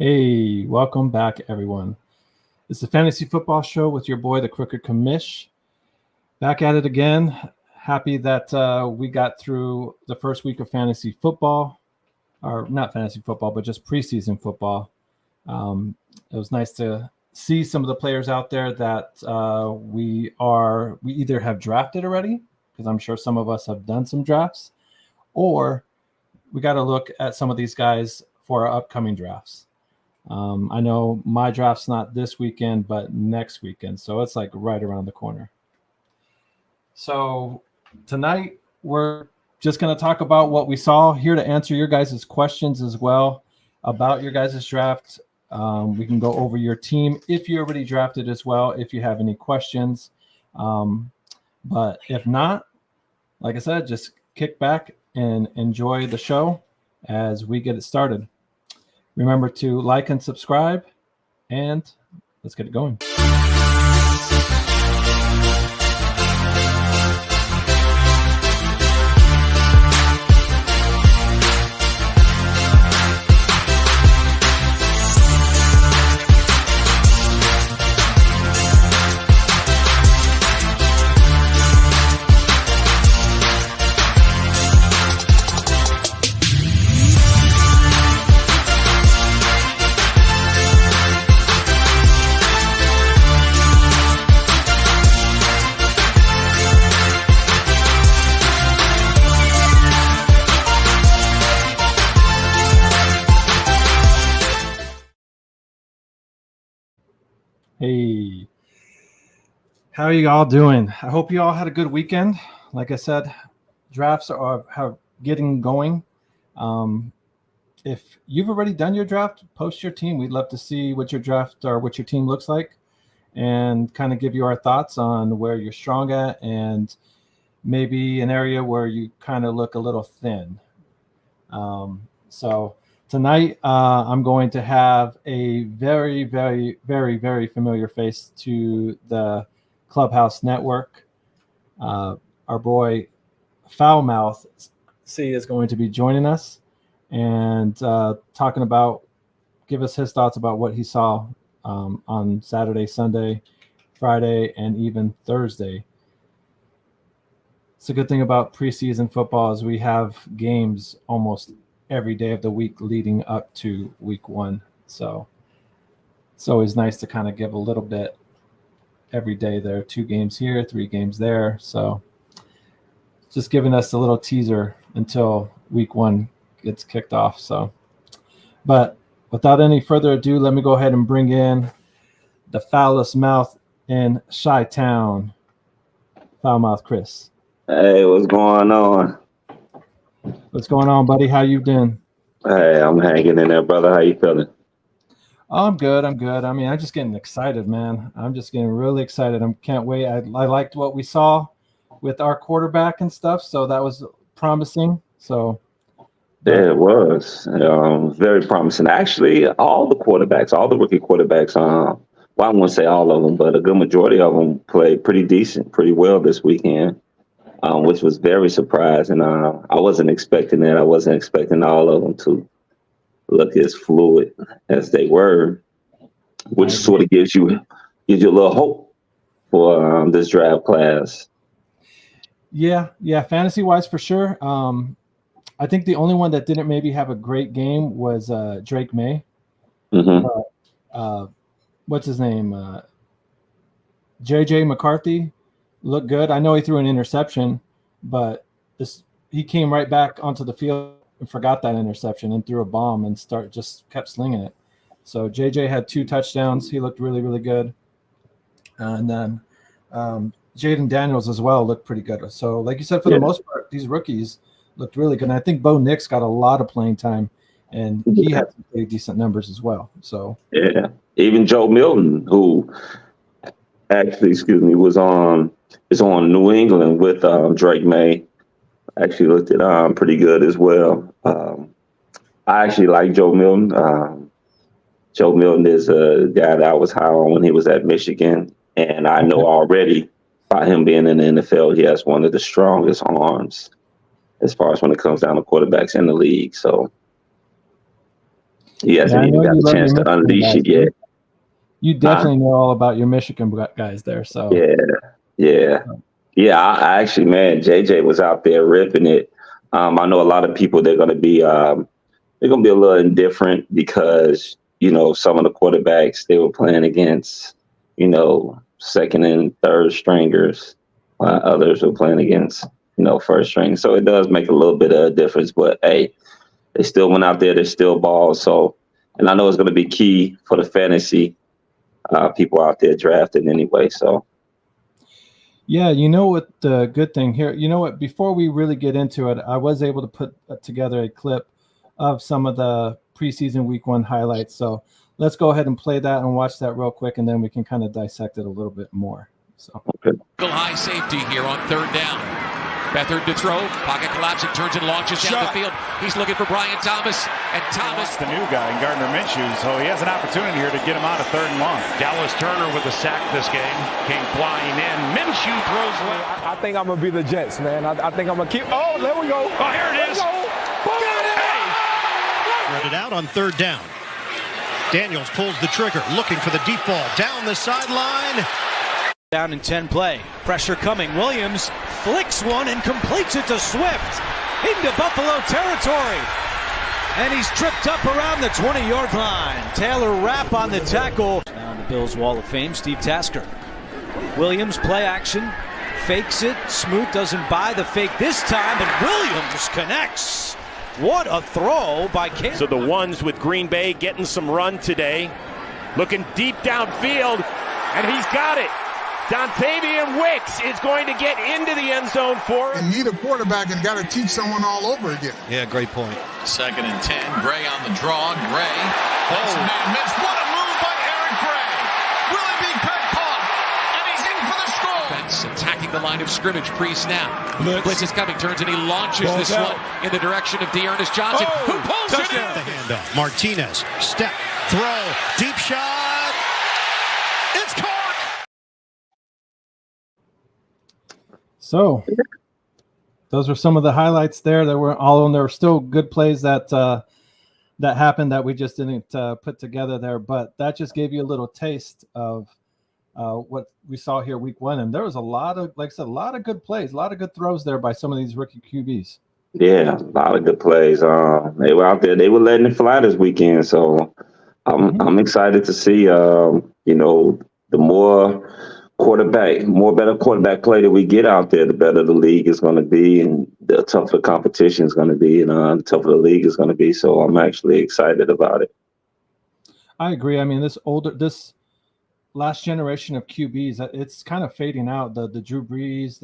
Hey, welcome back, everyone. It's the Fantasy Football Show with your boy, the Crooked Commish. Back at it again. Happy that we got through the first week of fantasy football, or not fantasy football, but just preseason football. It was nice to see some of the players out there that we either have drafted already, because I'm sure some of us have done some drafts, or we got to look at some of these guys for our upcoming drafts. I know my draft's not this weekend, but next weekend. So it's like right around the corner. So tonight we're just going to talk about what we saw, here to answer your guys' questions as well about your guys' draft. We can go over your team if you already drafted as well, if you have any questions. But if not, like I said, just kick back and enjoy the show as we get it started. Remember to like and subscribe, and let's get it going. Hey, how are you all doing? I hope you all had a good weekend. Like I said, drafts are getting going. If you've already done your draft, post your team. We'd love to see what your draft or what your team looks like, and kind of give you our thoughts on where you're strong at and maybe an area where you kind of look a little thin. So tonight, I'm going to have a very, very, very, very familiar face to the Clubhouse Network. Our boy Foulmouth C is going to be joining us and give us his thoughts about what he saw on Saturday, Sunday, Friday, and even Thursday. It's a good thing about preseason football is we have games almost every day of the week leading up to week one. So it's always nice to kind of give a little bit every day. There are 2 games here, 3 games there. So just giving us a little teaser until week one gets kicked off. So, but without any further ado, let me go ahead and bring in the foulest mouth in Chi-Town, Foulmouth Chris. Hey, what's going on? What's going on, buddy? How you doing? Hey, I'm hanging in there, brother. How you feeling? Oh, I'm good. I mean, I'm just getting excited, man. I'm just getting really excited. I can't wait. I liked what we saw with our quarterback and stuff, so that was promising. So yeah, it was very promising. Actually, all the rookie quarterbacks, well, I won't say all of them, but a good majority of them played pretty decent, pretty well this weekend. Which was very surprising. I wasn't expecting that. I wasn't expecting all of them to look as fluid as they were, which sort of gives you a little hope for this draft class. Yeah, fantasy-wise for sure. I think the only one that didn't maybe have a great game was Drake May. Mm-hmm. What's his name? JJ McCarthy looked good. I know he threw an interception, but he came right back onto the field and forgot that interception and threw a bomb and just kept slinging it. So JJ had 2 touchdowns. He looked really, really good. And then Jaden Daniels as well looked pretty good. So like you said, for the most part, these rookies looked really good. And I think Bo Nix got a lot of playing time, and he had some pretty decent numbers as well. So yeah, even Joe Milton, who actually, is on New England with Drake May, actually looked at pretty good as well. I actually like Joe Milton. Joe Milton is a guy that I was high on when he was at Michigan, and I know already by him being in the NFL, he has one of the strongest arms as far as when it comes down to quarterbacks in the league. So He hasn't even got a chance to unleash it yet. You definitely know all about your Michigan guys there. So yeah. I actually, man, JJ was out there ripping it. I know a lot of people they're going to be a little indifferent because some of the quarterbacks they were playing against, second and third stringers, while others were playing against first string. So it does make a little bit of a difference. But hey, they still went out there. They still ball. So, and I know it's going to be key for the fantasy people out there drafting anyway. So. Yeah, you know what the good thing here, before we really get into it, I was able to put together a clip of some of the preseason week 1 highlights. So let's go ahead and play that and watch that real quick, and then we can kind of dissect it a little bit more. So high safety here on 3rd down. Beathard to throw, pocket collapsing, turns and launches down the field. He's looking for Brian Thomas, and Thomas, the new guy, and Gardner Minshew, so he has an opportunity here to get him out of 3rd and long. Dallas Turner with a sack this game, came flying in. Minshew throws left. I think I'm going to be the Jets, man. I think I'm going to keep. Oh, there we go. Oh, here it is. Got it. Spread it out on 3rd down. Daniels pulls the trigger, looking for the deep ball down the sideline. Down in 10 play. Pressure coming. Williams flicks one and completes it to Swift into Buffalo territory. And he's tripped up around the 20-yard line. Taylor Rapp on the tackle. Now in the Bills Wall of Fame, Steve Tasker. Williams play action. Fakes it. Smoot doesn't buy the fake this time, but Williams connects. What a throw by Caleb. So the ones with Green Bay getting some run today. Looking deep downfield, and he's got it. Dontavian Wicks is going to get into the end zone for him. And need a quarterback and got to teach someone all over again. Yeah, great point. 2nd and 10. Gray on the draw. Gray. Oh, man, missed. What a move by Aaron Gray. Will it be caught? And he's in for the score. That's attacking the line of scrimmage pre-snap. Blitz is coming. Turns and he launches this one in the direction of Dearness Johnson, who pulls it in. The handoff. Martinez, step, throw, deep shot. It's caught. So those were some of the highlights there. There were still good plays that happened that we just didn't put together there, but that just gave you a little taste of what we saw here week 1. And there was a lot of good plays, a lot of good throws there by some of these rookie QBs. Yeah, a lot of good plays. They were out there. They were letting it fly this weekend. So I'm excited to see, the more better quarterback play that we get out there, the better the league is going to be, and the tougher the competition is going to be, and the tougher the league is going to be. So I'm actually excited about it. I agree. I mean, this last generation of QBs, it's kind of fading out. The Drew Brees,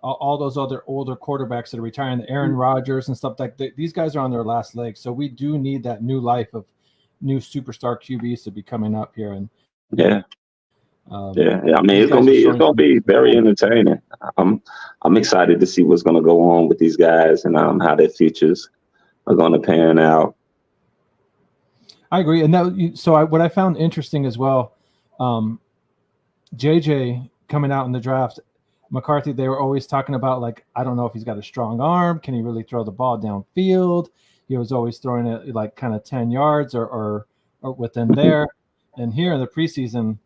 all those other older quarterbacks that are retiring, the Aaron Rodgers and stuff like that. These guys are on their last leg. So we do need that new life of new superstar QBs to be coming up here. And yeah. I mean, it's gonna be very entertaining. I'm excited to see what's gonna go on with these guys and how their futures are gonna pan out. I agree, and what I found interesting as well, JJ coming out in the draft, McCarthy, they were always talking about, like, I don't know if he's got a strong arm. Can he really throw the ball downfield? He was always throwing it like kind of 10 yards or within there. And here in the preseason,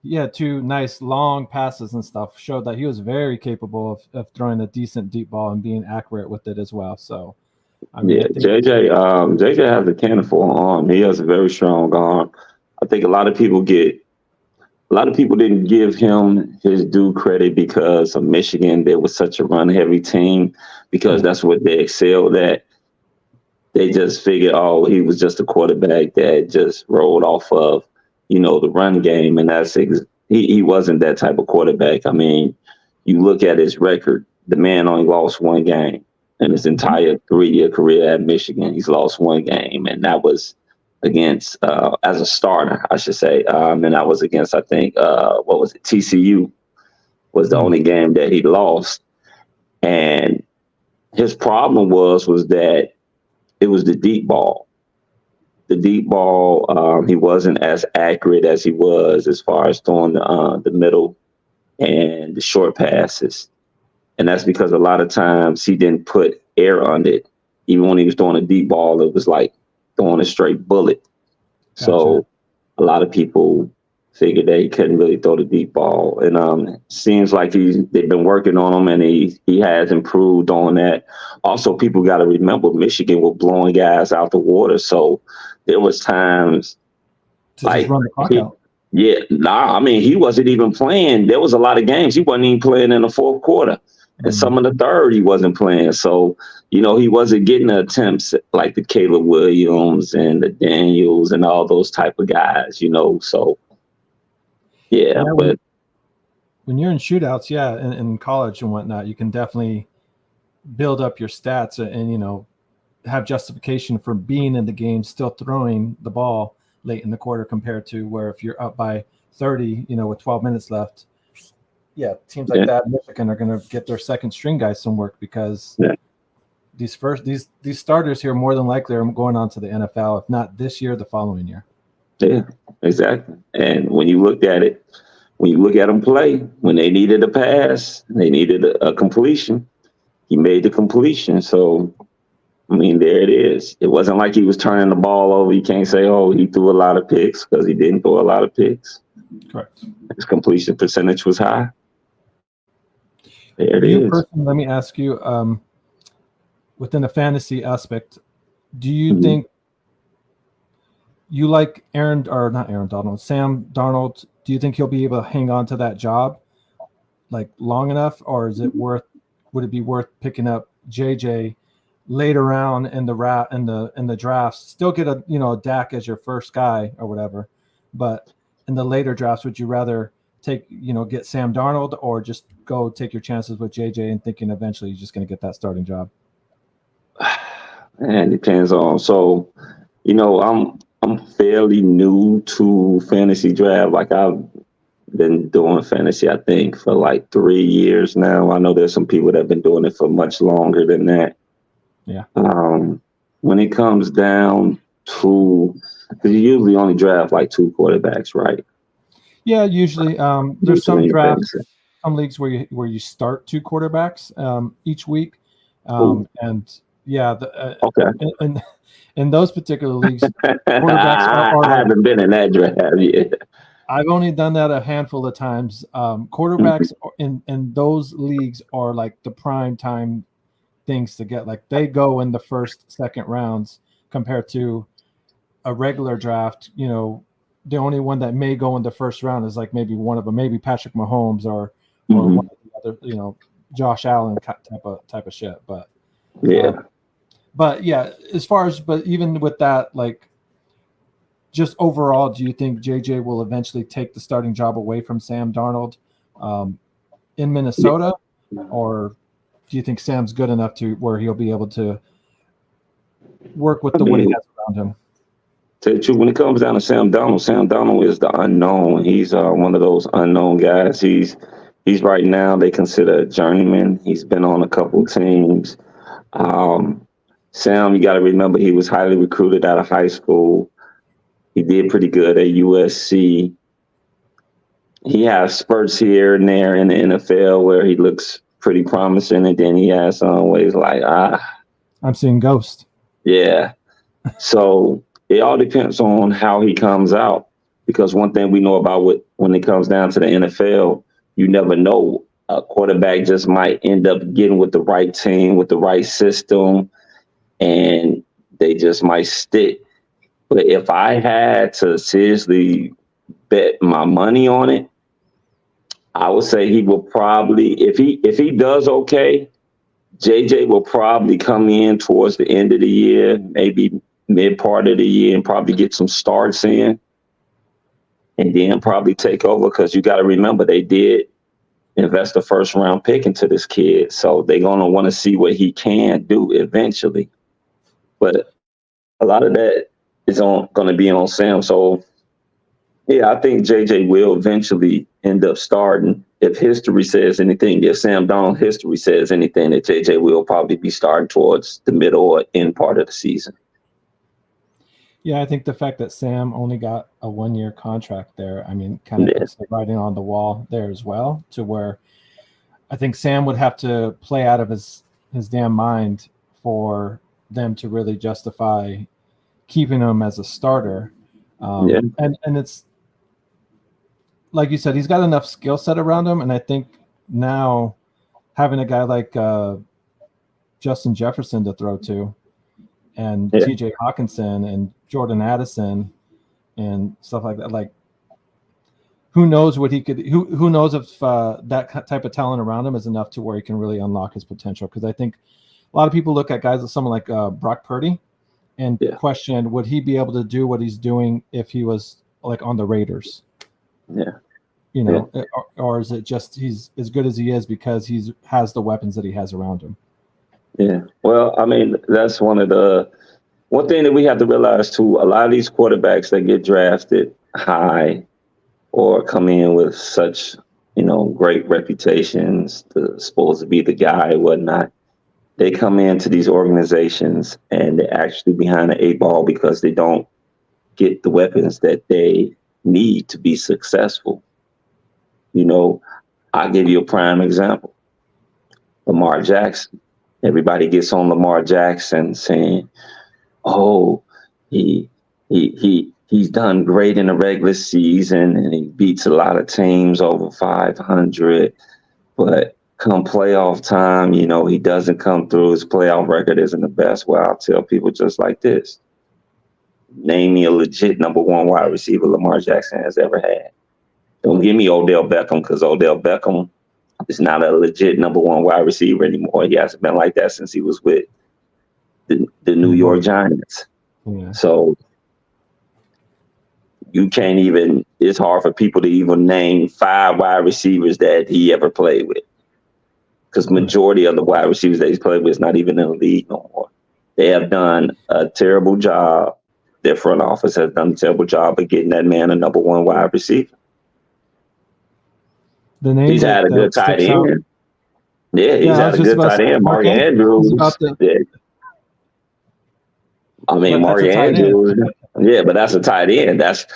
he had 2 nice long passes and stuff, showed that he was very capable of throwing a decent deep ball and being accurate with it as well. So, I mean, JJ has a cannon for an arm. He has a very strong arm. I think a lot of people didn't give him his due credit because of Michigan. They were such a run-heavy team because that's what they excelled at. They just figured, he was just a quarterback that just rolled off of, the run game, and he wasn't that type of quarterback. I mean, you look at his record, the man only lost 1 game in his entire 3-year career at Michigan. He's lost 1 game, and that was against, as a starter, I should say, and that was against, I think, TCU was the only game that he lost. And his problem was that it was the deep ball. The deep ball, he wasn't as accurate as he was as far as throwing the middle and the short passes. And that's because a lot of times he didn't put air on it. Even when he was throwing a deep ball, it was like throwing a straight bullet. Gotcha. So a lot of people figured that he couldn't really throw the deep ball. And seems like they've been working on him, and he has improved on that. Also, people got to remember Michigan was blowing guys out the water. So there was times to just run the clock out. Yeah, I mean, he wasn't even playing. There was a lot of games he wasn't even playing in the fourth quarter. And some of the third he wasn't playing. So, he wasn't getting the attempts like the Caleb Williams and the Daniels and all those type of guys, So, yeah, but when you're in shootouts, in college and whatnot, you can definitely build up your stats and, have justification for being in the game, still throwing the ball late in the quarter compared to where if you're up by 30, with 12 minutes left. Yeah, teams like that in Michigan are going to get their second string guys some work because these starters here more than likely are going on to the NFL, if not this year, the following year. Yeah, exactly. And when you look at them play, when they needed a pass, they needed a completion, he made the completion. So, I mean, there it is. It wasn't like he was turning the ball over. You can't say, he threw a lot of picks, because he didn't throw a lot of picks. Correct. His completion percentage was high. There it is. Let me ask you, within the fantasy aspect, do you think you like Sam Darnold? Do you think he'll be able to hang on to that job like long enough, or would it be worth picking up JJ later round in the drafts? Still get a Dak as your first guy or whatever, but in the later drafts, would you rather get Sam Darnold, or just go take your chances with JJ and thinking eventually you're just going to get that starting job? And it depends on. So, I'm fairly new to fantasy draft. Like, I've been doing fantasy, I think, for like 3 years now. I know there's some people that have been doing it for much longer than that. Yeah. When it comes down to, because you usually only draft like 2 quarterbacks, right? Yeah, usually. There's some drafts, some leagues where you start 2 quarterbacks each week, and and in those particular leagues, quarterbacks I haven't been in that draft yet. I've only done that a handful of times. Quarterbacks in those leagues are like the prime time things to get. Like, they go in the first, second rounds compared to a regular draft. The only one that may go in the first round is like maybe one of them, maybe Patrick Mahomes or one of the other, Josh Allen type of shit. But but even with that, like, just overall, do you think JJ will eventually take the starting job away from Sam Darnold in Minnesota, or do you think Sam's good enough to where he'll be able to work with what he has around him? Tell you the truth, when it comes down to Sam Darnold is the unknown. He's one of those unknown guys. He's right now, they consider a journeyman. He's been on a couple teams. Sam, you got to remember, he was highly recruited out of high school. He did pretty good at USC. He has spurts here and there in the NFL where he looks pretty promising, and then he has some ways like, I'm seeing ghosts. Yeah. So it all depends on how he comes out, because one thing we know about when it comes down to the NFL, you never know. A quarterback just might end up getting with the right team, with the right system, and they just might stick. But if I had to seriously bet my money on it, I would say he will probably, if he does okay, JJ will probably come in towards the end of the year, maybe mid part of the year, and probably get some starts in, and then probably take over, because you got to remember, they did invest a first round pick into this kid. So they're going to want to see what he can do eventually. But a lot of that is going to be on Sam. So, yeah, I think JJ will eventually end up starting. If history says anything, if Sam Darnold history says anything, that JJ will probably be starting towards the middle or end part of the season. Yeah, I think the fact that Sam only got a 1-year contract there, I mean, kind of puts the writing on the wall there as well, to where I think Sam would have to play out of his damn mind for them to really justify keeping him as a starter. And it's like you said, he's got enough skill set around him, and I think now having a guy like Justin Jefferson to throw to, and T.J. Hawkinson and Jordan Addison and stuff like that, like who knows what he could? Who knows if that type of talent around him is enough to where he can really unlock his potential? Because I think a lot of people look at guys like someone like Brock Purdy and question, would he be able to do what he's doing if he was like on the Raiders? You know, or is it just he's as good as he is because he has the weapons that he has around him? Yeah. Well, I mean, that's one thing that we have to realize too. A lot of these quarterbacks that get drafted high or come in with such, great reputations, supposed to be the guy and whatnot, they come into these organizations and they're actually behind the 8 ball because they don't get the weapons that they need to be successful. I'll give you a prime example. Lamar Jackson. Everybody gets on Lamar Jackson saying, "Oh, he's done great in the regular season and he beats a lot of teams over 500, but come playoff time, he doesn't come through. His playoff record isn't the best." Well, I'll tell people just like this: name me a legit number 1 wide receiver Lamar Jackson has ever had. Don't give me Odell Beckham, because Odell Beckham is not a legit number 1 wide receiver anymore. He hasn't been like that since he was with the New York Giants. Yeah. So you can't even, it's hard for people to even name 5 wide receivers that he ever played with, because majority of the wide receivers that he's played with is not even in the league no more. They have done a terrible job. Their front office has done a terrible job of getting that man a number 1 wide receiver. He's had a good tight end. Yeah, he's had a good tight end. Mark Andrews. Mark Andrews. Yeah, but that's a tight end. That's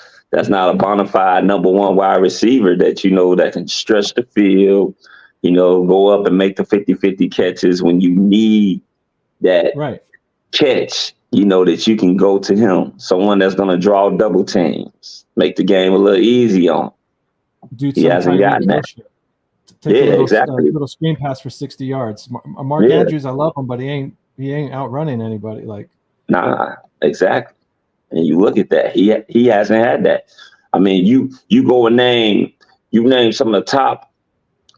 not a bona fide number 1 wide receiver that that can stretch the field, go up and make the 50-50 catches when you need that catch, that you can go to him. Someone that's going to draw double teams, make the game a little easy on him. He hasn't gotten that. Exactly. A little screen pass for 60 yards. Mark Andrews, I love him, but he ain't outrunning anybody. Nah, exactly. And you look at that, he hasn't had that. I mean, you go and name some of the top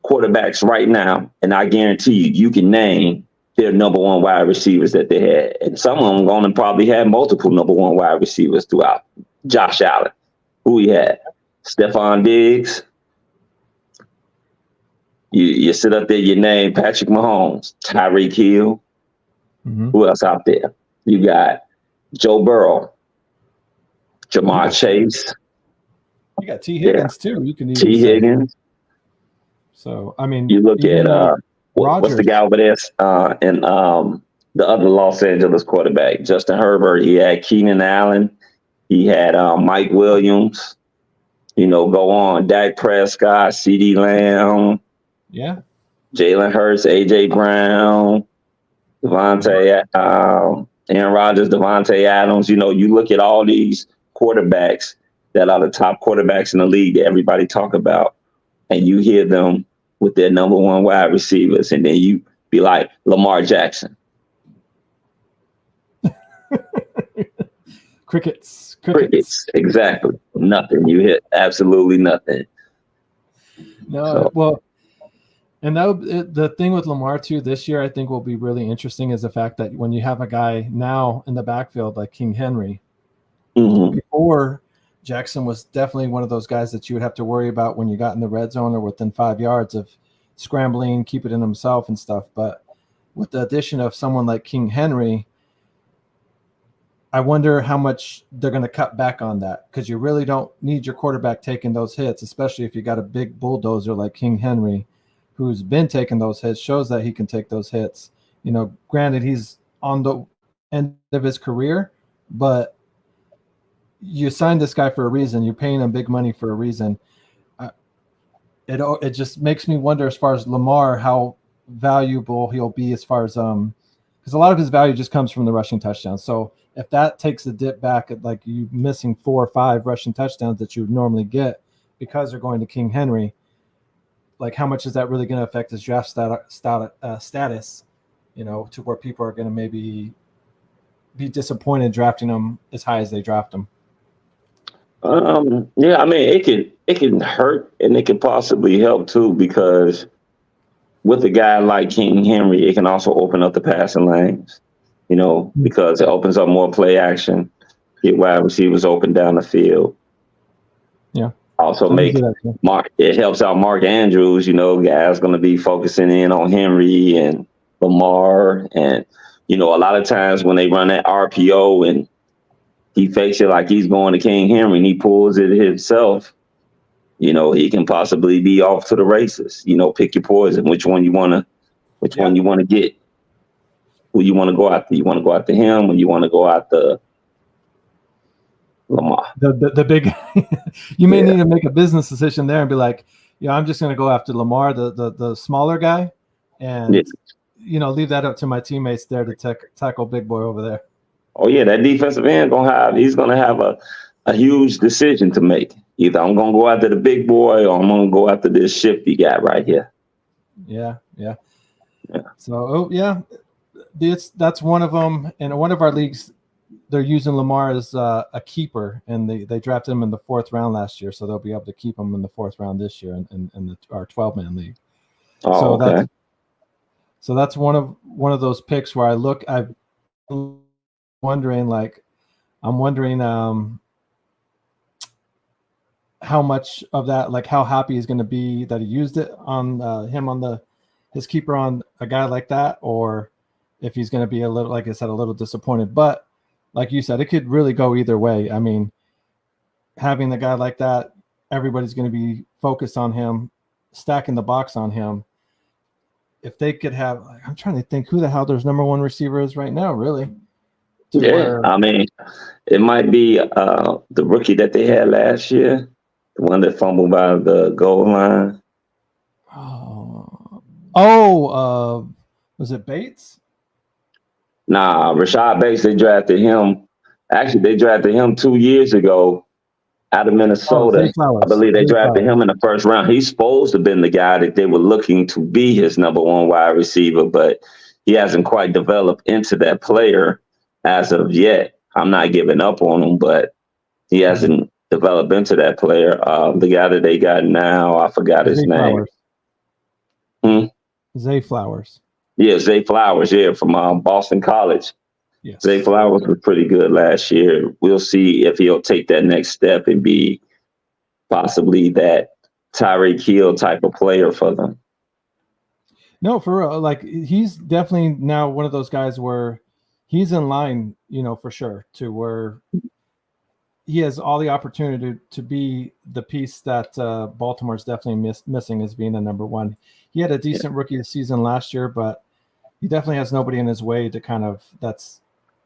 quarterbacks right now, and I guarantee you can name their number 1 wide receivers that they had, and some of them going to probably have multiple number 1 wide receivers throughout. Josh Allen, who he had. Stephon Diggs. You sit up there, you name Patrick Mahomes, Tyreek Hill. Who else out there? You got Joe Burrow, Jamar Chase. You got T. Higgins too. You can T. Higgins. So I mean, you look at what's the guy over there in the other Los Angeles quarterback, Justin Herbert. He had Keenan Allen. He had Mike Williams. Go on. Dak Prescott, CeeDee Lamb. Yeah. Jalen Hurts, AJ Brown, Aaron Rodgers, Devontae Adams. You look at all these quarterbacks that are the top quarterbacks in the league that everybody talk about, and you hear them with their number 1 wide receivers, and then you be like Lamar Jackson. Crickets. Exactly. Nothing. You hit absolutely nothing. No, well, and the thing with Lamar too this year, I think will be really interesting is the fact that when you have a guy now in the backfield like King Henry, before Jackson was definitely one of those guys that you would have to worry about when you got in the red zone or within 5 yards of scrambling, keep it in himself and stuff. But with the addition of someone like King Henry, I wonder how much they're going to cut back on that, because you really don't need your quarterback taking those hits, especially if you got a big bulldozer like King Henry, who's been taking those hits, shows that he can take those hits. Granted, he's on the end of his career, but you signed this guy for a reason. You're paying him big money for a reason. It just makes me wonder, as far as Lamar, how valuable he'll be as far as because a lot of his value just comes from the rushing touchdowns. So if that takes a dip back at like you missing 4 or 5 rushing touchdowns that you would normally get because they're going to King Henry, like how much is that really going to affect his draft status, you know, to where people are going to maybe be disappointed drafting him as high as they draft him? Yeah, I mean, it can hurt and it can possibly help too, because with a guy like King Henry, it can also open up the passing lanes, you know, because it opens up more play action, get wide receivers open down the field. Yeah. Also it helps out Mark Andrews, you know, guys going to be focusing in on Henry and Lamar. And, you know, a lot of times when they run that RPO and he fakes it like he's going to King Henry and he pulls it himself, you know, he can possibly be off to the races. You know, pick your poison. Which one you want to get? Who you want to go after? You want to go after him, or you want to go after Lamar? The big. You may need to make a business decision there and be like, yeah, I'm just going to go after Lamar, the smaller guy, and you know, leave that up to my teammates there to tackle big boy over there. Oh yeah, that defensive end he's gonna have a huge decision to make. Either I'm gonna go after the big boy or I'm gonna go after this shifty guy right here. Yeah. So that's one of them. In one of our leagues, they're using Lamar as a keeper, and they drafted him in the 4th round last year, so they'll be able to keep him in the 4th round this year in our 12-man league. Oh, okay. So that's one of those picks where I'm wondering how much of that, like how happy he's going to be that he used it on him on his keeper on a guy like that, or if he's going to be a little, like I said, a little disappointed. But like you said, it could really go either way. I mean, having a guy like that, everybody's going to be focused on him, stacking the box on him. If they could have, I'm trying to think who the hell their number 1 receiver is right now, really. I mean, it might be the rookie that they had last year, the one that fumbled by the goal line. Was it Bates? Nah, Rashad Bates, they drafted him. Actually, they drafted him 2 years ago out of Minnesota. I believe they drafted him in the 1st round. He's supposed to have been the guy that they were looking to be his number 1 wide receiver, but he hasn't quite developed into that player as of yet. I'm not giving up on him, but he hasn't developed into that player. The guy that they got now, I forgot his name. Zay Flowers. Yeah, Zay Flowers, from Boston College. Yes. Zay Flowers was pretty good last year. We'll see if he'll take that next step and be possibly that Tyreek Hill type of player for them. No, for real. Like, he's definitely now one of those guys where he's in line, you know, for sure, to where he has all the opportunity to be the piece that Baltimore's definitely missing as being the number 1. He had a decent rookie season last year, but he definitely has nobody in his way to kind of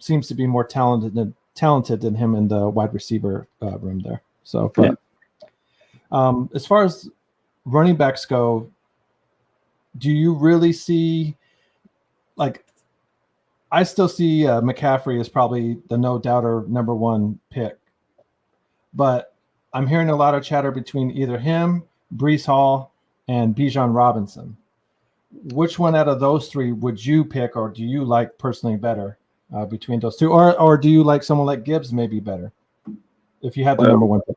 seems to be more talented than him in the wide receiver room there. So, but as far as running backs go, do you really see, like, I still see McCaffrey as probably the no doubter number 1 pick, but I'm hearing a lot of chatter between either him, Breece Hall, and Bijan Robinson. Which one out of those 3 would you pick, or do you like personally better between those 2, or do you like someone like Gibbs maybe better if you had the number 1 pick?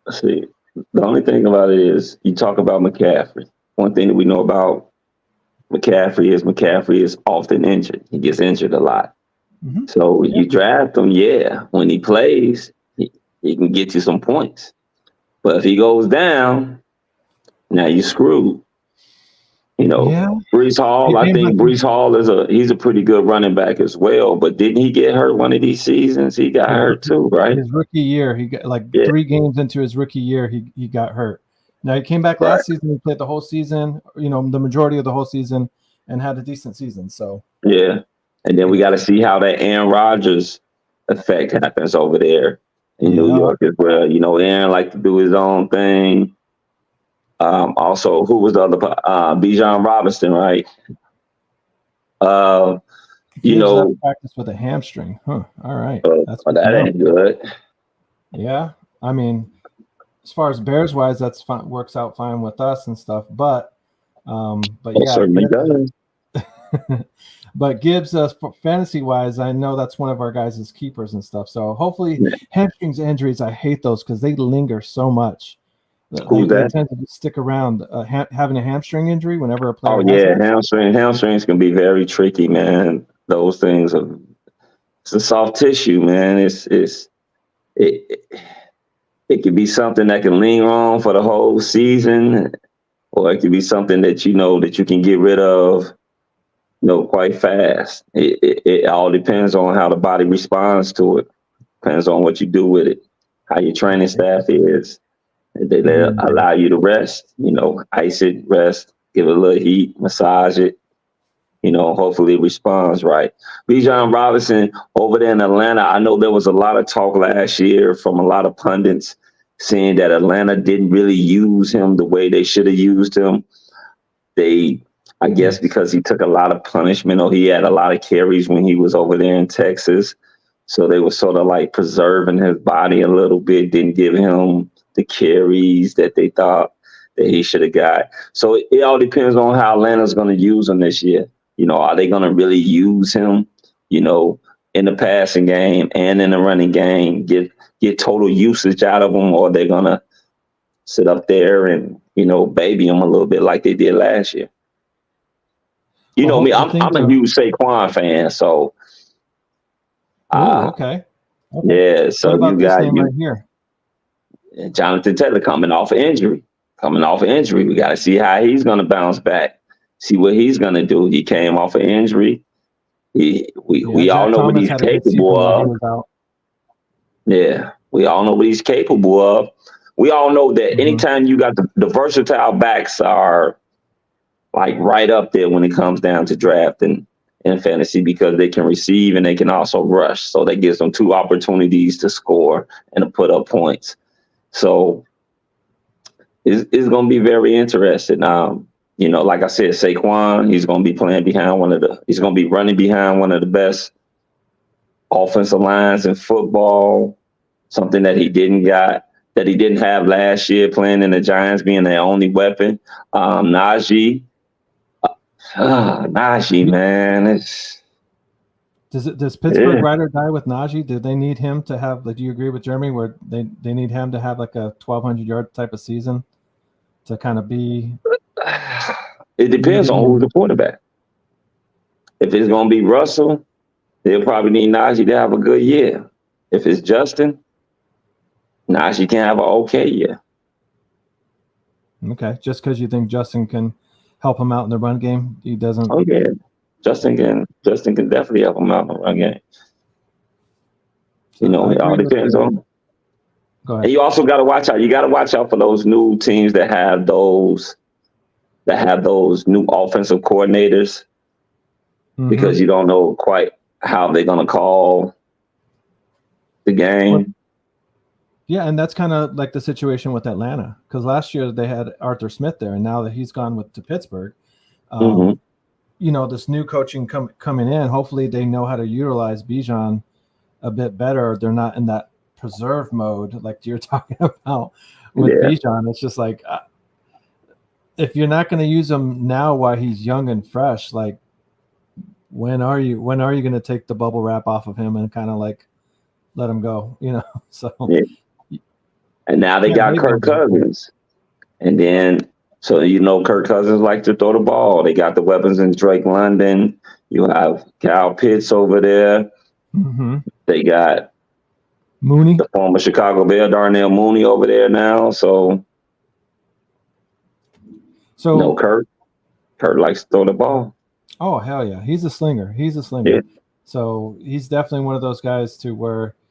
Let's see. The only thing about it is you talk about McCaffrey. One thing that we know about McCaffrey is often injured. He gets injured a lot. Mm-hmm. So you draft him, when he plays, he can get you some points. But if he goes down, now you're screwed. You know, Breece Hall, I think Breece Hall he's a pretty good running back as well. But didn't he get hurt one of these seasons? He got hurt too, right? His rookie year, he got 3 games into his rookie year, he got hurt. Now he came back last season. He played the whole season, you know, the majority of the whole season, and had a decent season. So and then we got to see how that Aaron Rodgers effect happens over there in New York as well. You know, Aaron liked to do his own thing. Also, who was the other? Bijan Robinson, right? You know, practice with a hamstring. Huh. All right. That ain't good. Yeah. I mean, as far as Bears wise, that's fine, works out fine with us and stuff. But yeah, certainly does. But Gibbs, fantasy wise, I know that's one of our guys' keepers and stuff. So hopefully, hamstrings injuries, I hate those because they linger so much. They tend to stick around. Having a hamstring injury whenever a player. Oh yeah, hamstrings can be very tricky, man. Those things it's a soft tissue, man. It could be something that can linger on for the whole season, or it could be something that that you can get rid of, quite fast. It all depends on how the body responds to it. Depends on what you do with it, how your training staff is. They allow you to rest, ice it, rest, give it a little heat, massage it. Hopefully it responds right. Bijan Robinson over there in Atlanta, I know there was a lot of talk last year from a lot of pundits saying that Atlanta didn't really use him the way they should have used him. I guess because he took a lot of punishment or he had a lot of carries when he was over there in Texas. So they were sort of like preserving his body a little bit, didn't give him the carries that they thought that he should have got. So it all depends on how Atlanta's going to use him this year. Are they going to really use him, in the passing game and in the running game, get total usage out of him, or are they going to sit up there and, baby him a little bit like they did last year? Me, I'm a huge Saquon fan, so. Okay. Yeah, so what about you this got name right here? Jonathan Taylor coming off of injury. We got to see how he's going to bounce back. See what he's going to do. He came off of injury. We all know what he's capable of. Yeah, we all know what he's capable of. We all know that anytime you got the versatile backs are like right up there when it comes down to drafting in fantasy, because they can receive and they can also rush. So that gives them two opportunities to score and to put up points. So it's going to be very interesting. Like I said, Saquon, he's going to be running behind one of the best offensive lines in football, something that he didn't have last year, playing in the Giants, being their only weapon. Najee, man, Does Pittsburgh ride or die with Najee? Do they need him to have, do you agree with Jeremy, where they need him to have like a 1,200-yard type of season to kind of be? It depends on who's the quarterback. If it's going to be Russell, they'll probably need Najee to have a good year. If it's Justin, Najee can have an okay year. Okay, just because you think Justin can help him out in the run game, he doesn't. Oh yeah, Justin can definitely help him out in the run game. It all depends on. Go ahead. And you also got to watch out. You got to watch out for those new teams that have those new offensive coordinators, because you don't know quite how they're going to call the game. Yeah, and that's kind of like the situation with Atlanta, because last year they had Arthur Smith there, and now that he's gone to Pittsburgh, this new coaching coming in, hopefully they know how to utilize Bijan a bit better. They're not in that preserve mode like you're talking about with Bijan. It's just like, if you're not going to use him now while he's young and fresh, like when are you going to take the bubble wrap off of him and kind of like let him go? So. Yeah. And now they got Kirk Cousins. And then, Kirk Cousins likes to throw the ball. They got the weapons in Drake London. You have Kyle Pitts over there. They got Mooney, the former Chicago Bear, Darnell Mooney over there now. So Kirk likes to throw the ball. Oh, hell yeah. He's a slinger. Yeah. So he's definitely one of those guys to where –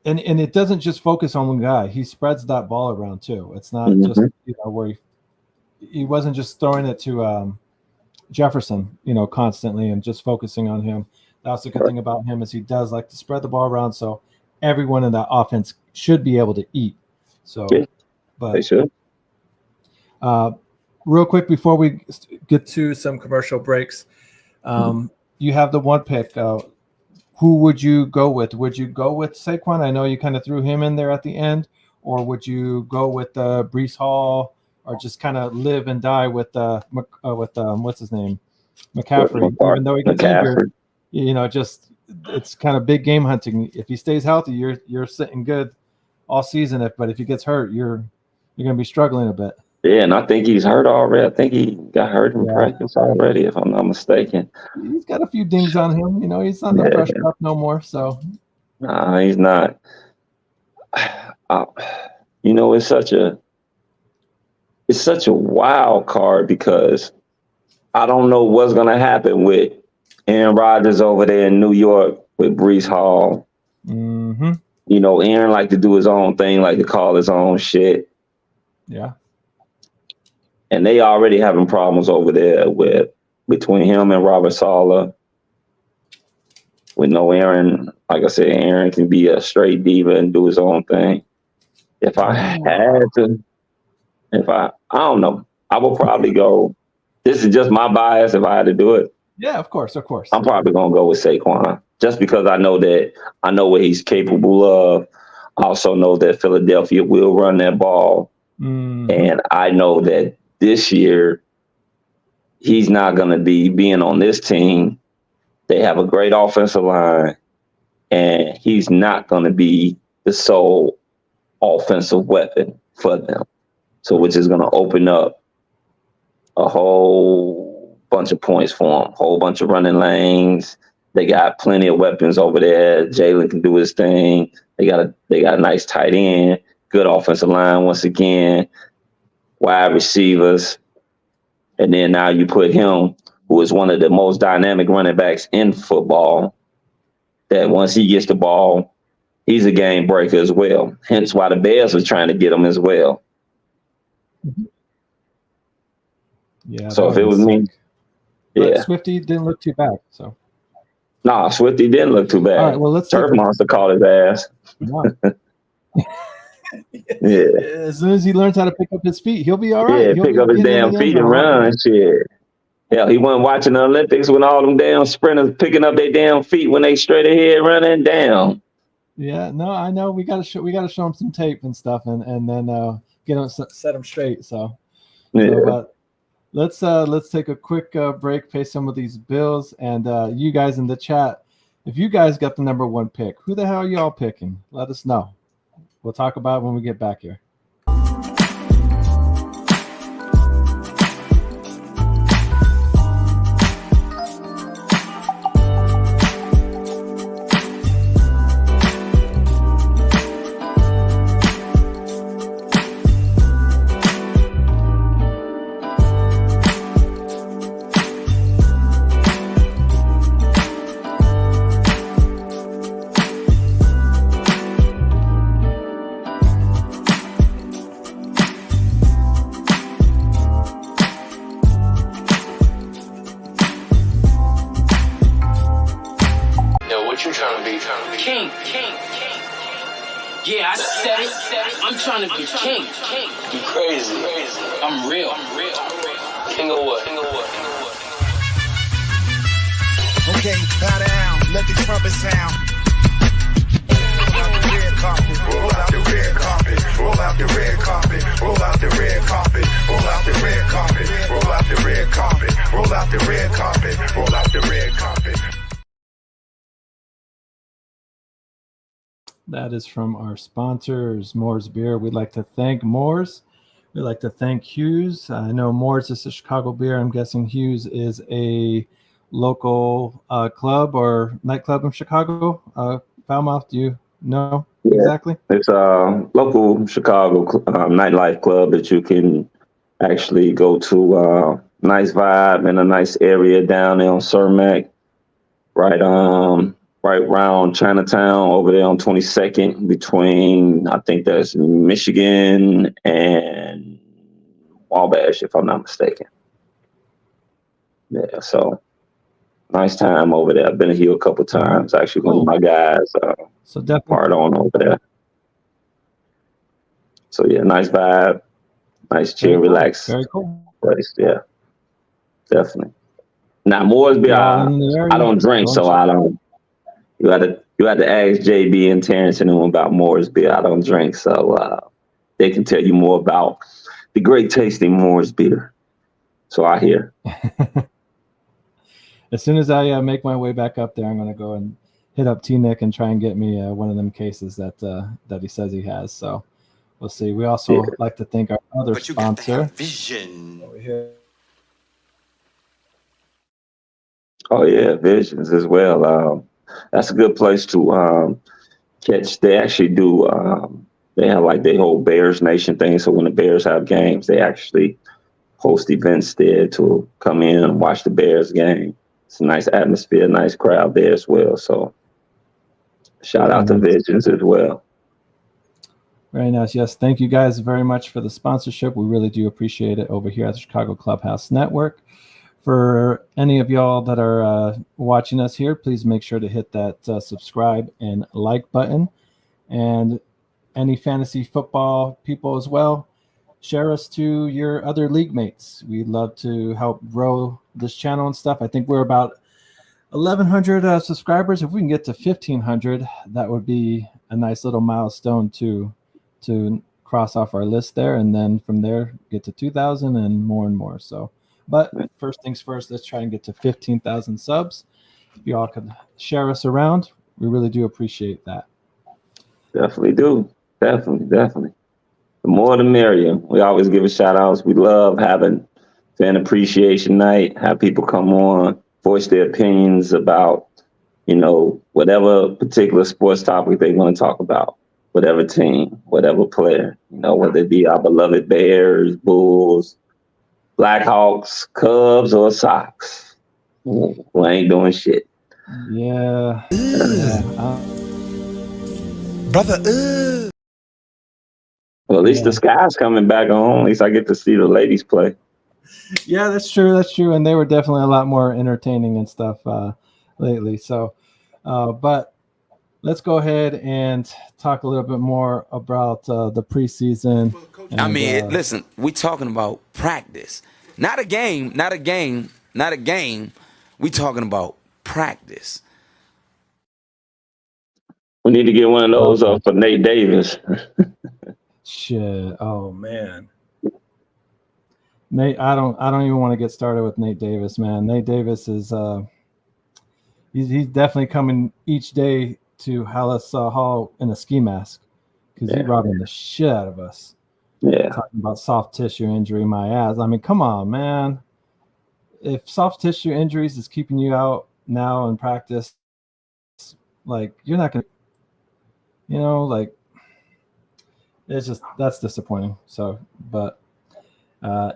and it doesn't just focus on one guy. He spreads that ball around too. It's not just where he wasn't just throwing it to Jefferson, constantly and just focusing on him. That's the good thing about him, is he does like to spread the ball around, so everyone in that offense should be able to eat. So, but they should. real quick before we get to some commercial breaks, you have the one pick. Who would you go with? Would you go with Saquon? I know you kind of threw him in there at the end, or would you go with Breece Hall, or just kind of live and die with what's his name, McCaffrey? Even though he gets injured, just it's kind of big game hunting. If he stays healthy, you're sitting good all season. But if he gets hurt, you're going to be struggling a bit. Yeah, and I think he's hurt already. I think he got hurt in practice already, if I'm not mistaken. He's got a few dings on him. He's not the fresh stuff no more. So, no, he's not. It's such a wild card because I don't know what's going to happen with Aaron Rodgers over there in New York with Breece Hall. Mm-hmm. Aaron like to do his own thing, like to call his own shit. Yeah. And they already having problems over there between him and Robert Saleh. With no Aaron, like I said, Aaron can be a straight diva and do his own thing. If I had to, I don't know, I would probably go. This is just my bias. If I had to do it, yeah, of course. I'm probably gonna go with Saquon, just because I know what he's capable of. I also know that Philadelphia will run that ball, and I know that this year he's not gonna be being on this team. They have a great offensive line, and he's not gonna be the sole offensive weapon for them. So which is going to open up a whole bunch of points for them, whole bunch of running lanes. They got plenty of weapons over there. Jalen can do his thing. They got a nice tight end, good offensive line once again, wide receivers. And then now you put him, who is one of the most dynamic running backs in football, that once he gets the ball, he's a game breaker as well. Hence why the Bears was trying to get him as well. Yeah. So if it was me, Swifty didn't look too bad. So. Nah, Swifty didn't look too bad. All right, well, let's Turf Monster called his ass. Yeah. As soon as he learns how to pick up his feet, he'll be all right. Yeah, pick up his damn feet and run and shit. Hell, he wasn't watching the Olympics when all them damn sprinters picking up their damn feet when they straight ahead running down. Yeah, no, I know. We gotta show him some tape and stuff, and then get him set him straight. So, let's take a quick break, pay some of these bills, and you guys in the chat, if you guys got the number one pick, who the hell are y'all picking? Let us know. We'll talk about it when we get back here. Yeah, I said it. I'm trying to be king. You crazy. I'm real. King of what? Okay, bow down. Let the trumpet sound. Roll out the red carpet. Roll out the red carpet. Roll out the red carpet. Roll out the red carpet. Roll out the red carpet. Roll out the red carpet. Roll out the red carpet. Roll out the red carpet. That is from our sponsors, Moore's Beer. We'd like to thank Moore's. We'd like to thank Hughes. I know Moore's is a Chicago beer. I'm guessing Hughes is a local club or nightclub in Chicago. Falmouth, do you know exactly? It's a local Chicago nightlife club that you can actually go to. Nice vibe in a nice area down there on Cermak, right around Chinatown over there on 22nd between, I think that's Michigan and Wabash, if I'm not mistaken. Yeah, so nice time over there. I've been here a couple times. Actually, one of my guys so definitely part on over there. So yeah, nice vibe, Nice, chill, relax. Very cool. Place. Yeah, definitely. Now, Mooresby, I don't drink, so I don't. You had to ask JB and Terrence and them about Mooresby. I don't drink, so they can tell you more about the great tasting Moore's beer. So I hear. As soon as I make my way back up there, I'm going to go and hit up T-Nick and try and get me one of them cases that he says he has. So we'll see. We also like to thank our other sponsor. Vision. Over here. Oh yeah, Visions as well. That's a good place to catch. They actually do. They have like their whole Bears Nation thing. So when the Bears have games, they actually host events there to come in and watch the Bears game. It's a nice atmosphere, nice crowd there as well. So shout out to Visions as well. Very nice. Yes. Thank you guys very much for the sponsorship. We really do appreciate it over here at the Chicago Clubhouse Network. For any of y'all that are watching us here, please make sure to hit that subscribe and like button. And any fantasy football people as well, share us to your other league mates. We'd love to help grow this channel and stuff. I think we're about 1,100 subscribers. If we can get to 1,500, that would be a nice little milestone to cross off our list there. And then from there, get to 2,000 and more. So, but first things first, let's try and get to 15,000 subs. If y'all could share us around, we really do appreciate that. Definitely do. Definitely. The more the merrier. We always give a shout outs. We love having fan appreciation night, have people come on, voice their opinions about, whatever particular sports topic they want to talk about, whatever team, whatever player, whether it be our beloved Bears, Bulls, Blackhawks, Cubs, or Sox. We ain't doing shit. Yeah. Brother, Well, at least the Sky's coming back on. At least I get to see the ladies play. Yeah, that's true. And they were definitely a lot more entertaining and stuff lately. So, but let's go ahead and talk a little bit more about the preseason. And, listen, we talking about practice. Not a game. We talking about practice. We need to get one of those for Nate Davis. Shit. Oh man. Nate, I don't even want to get started with Nate Davis, man. Nate Davis is he's definitely coming each day to Hallis Hall in a ski mask because he's robbing the shit out of us. Yeah. Talking about soft tissue injury, my ass. I mean, come on, man. If soft tissue injuries is keeping you out now in practice, like you're not gonna, it's just that's disappointing. So, but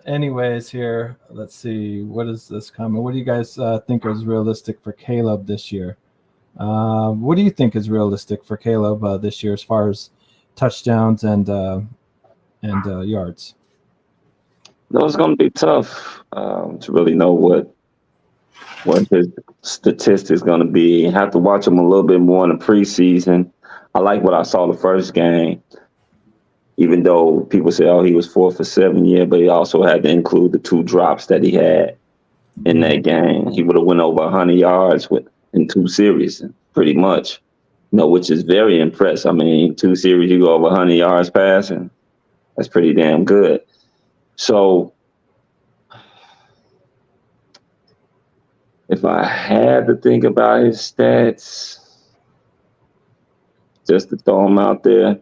anyways, here, let's see. What is this comment? What do you guys think is realistic for Caleb this year? What do you think is realistic for Caleb this year as far as touchdowns and yards? It's going to be tough to really know what his statistics going to be. You have to watch him a little bit more in the preseason. I like what I saw the first game, even though people say, he was 4 for 7, but he also had to include the 2 drops that he had in that game. He would have went over 100 yards in 2 series, pretty much, which is very impressive. I mean, 2 series, you go over 100 yards passing. That's pretty damn good. So if I had to think about his stats, just to throw him out there,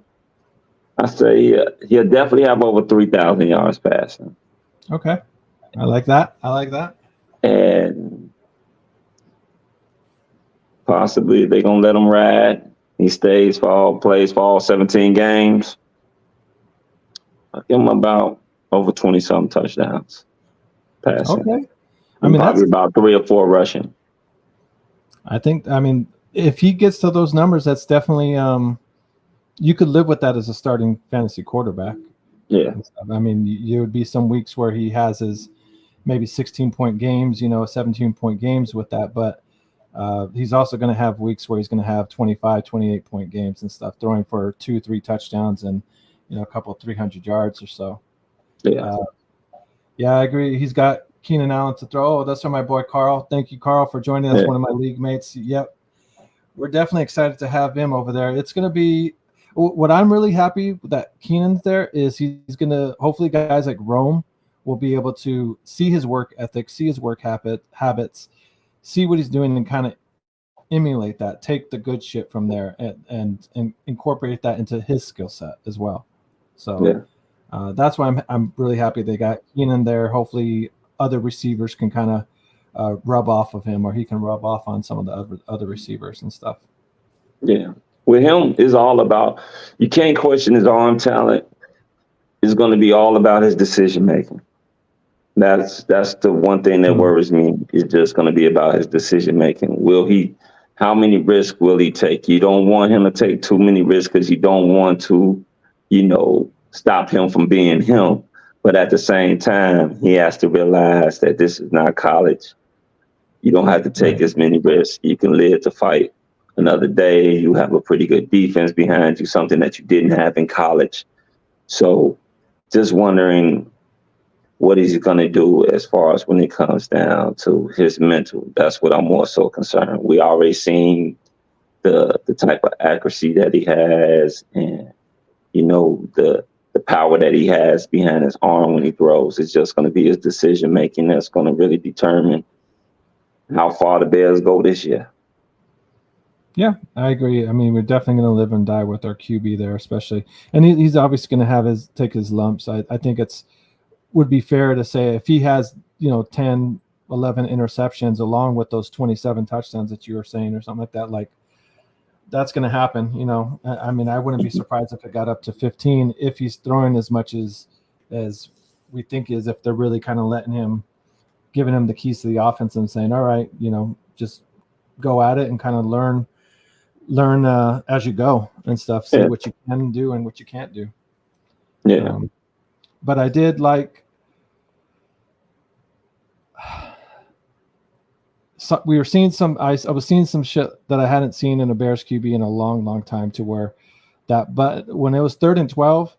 I say he'll definitely have over 3,000 yards passing. Okay. I like that. And possibly they're going to let him ride. He plays for all 17 games. I'll give him about over 20-something touchdowns passing. Okay. I mean, probably about 3 or 4 rushing. If he gets to those numbers, that's definitely you could live with that as a starting fantasy quarterback. Yeah. I mean, there would be some weeks where he has his maybe 16-point games, 17-point games with that. But he's also going to have weeks where he's going to have 25, 28-point games and stuff, throwing for 2-3 touchdowns and, a couple of 300 yards or so. Yeah. Yeah, I agree. He's got Keenan Allen to throw. Oh, that's from my boy Carl. Thank you, Carl, for joining us. Yeah. One of my league mates. Yep. We're definitely excited to have him over there. It's going to be what I'm really happy that Keenan's there is he's going to hopefully guys like Rome will be able to see his work ethic, see his work habits, see what he's doing and kind of emulate that, take the good shit from there and incorporate that into his skill set as well. So that's why I'm really happy they got Keenan there. Hopefully other receivers can kind of rub off of him, or he can rub off on some of the other receivers and stuff. Yeah. With him, it's all about, you can't question his arm talent. It's going to be all about his decision making. That's the one thing that worries me. It's just going to be about his decision making. How many risks will he take? You don't want him to take too many risks because you don't want to, stop him from being him. But at the same time, he has to realize that this is not college. You don't have to take as many risks. You can live to fight another day. You have a pretty good defense behind you, something that you didn't have in college. So just wondering what is he going to do as far as when it comes down to his mental. That's what I'm more so concerned. We already seen the type of accuracy that he has and, the power that he has behind his arm when he throws. It's just going to be his decision making that's going to really determine how far the Bears go this year. Yeah, I agree. I mean, we're definitely going to live and die with our QB there, especially. And he's obviously going to have take his lumps. I think would be fair to say if he has, 10, 11 interceptions along with those 27 touchdowns that you were saying or something like that, like that's going to happen. I mean, I wouldn't be surprised if it got up to 15 if he's throwing as much as we think is, if they're really kind of giving him the keys to the offense and saying, all right, just go at it and kind of learn as you go and stuff, see what you can do and what you can't do. Yeah. But I did like we were seeing I was seeing some shit that I hadn't seen in a Bears QB in a long, long time but when it was 3rd and 12,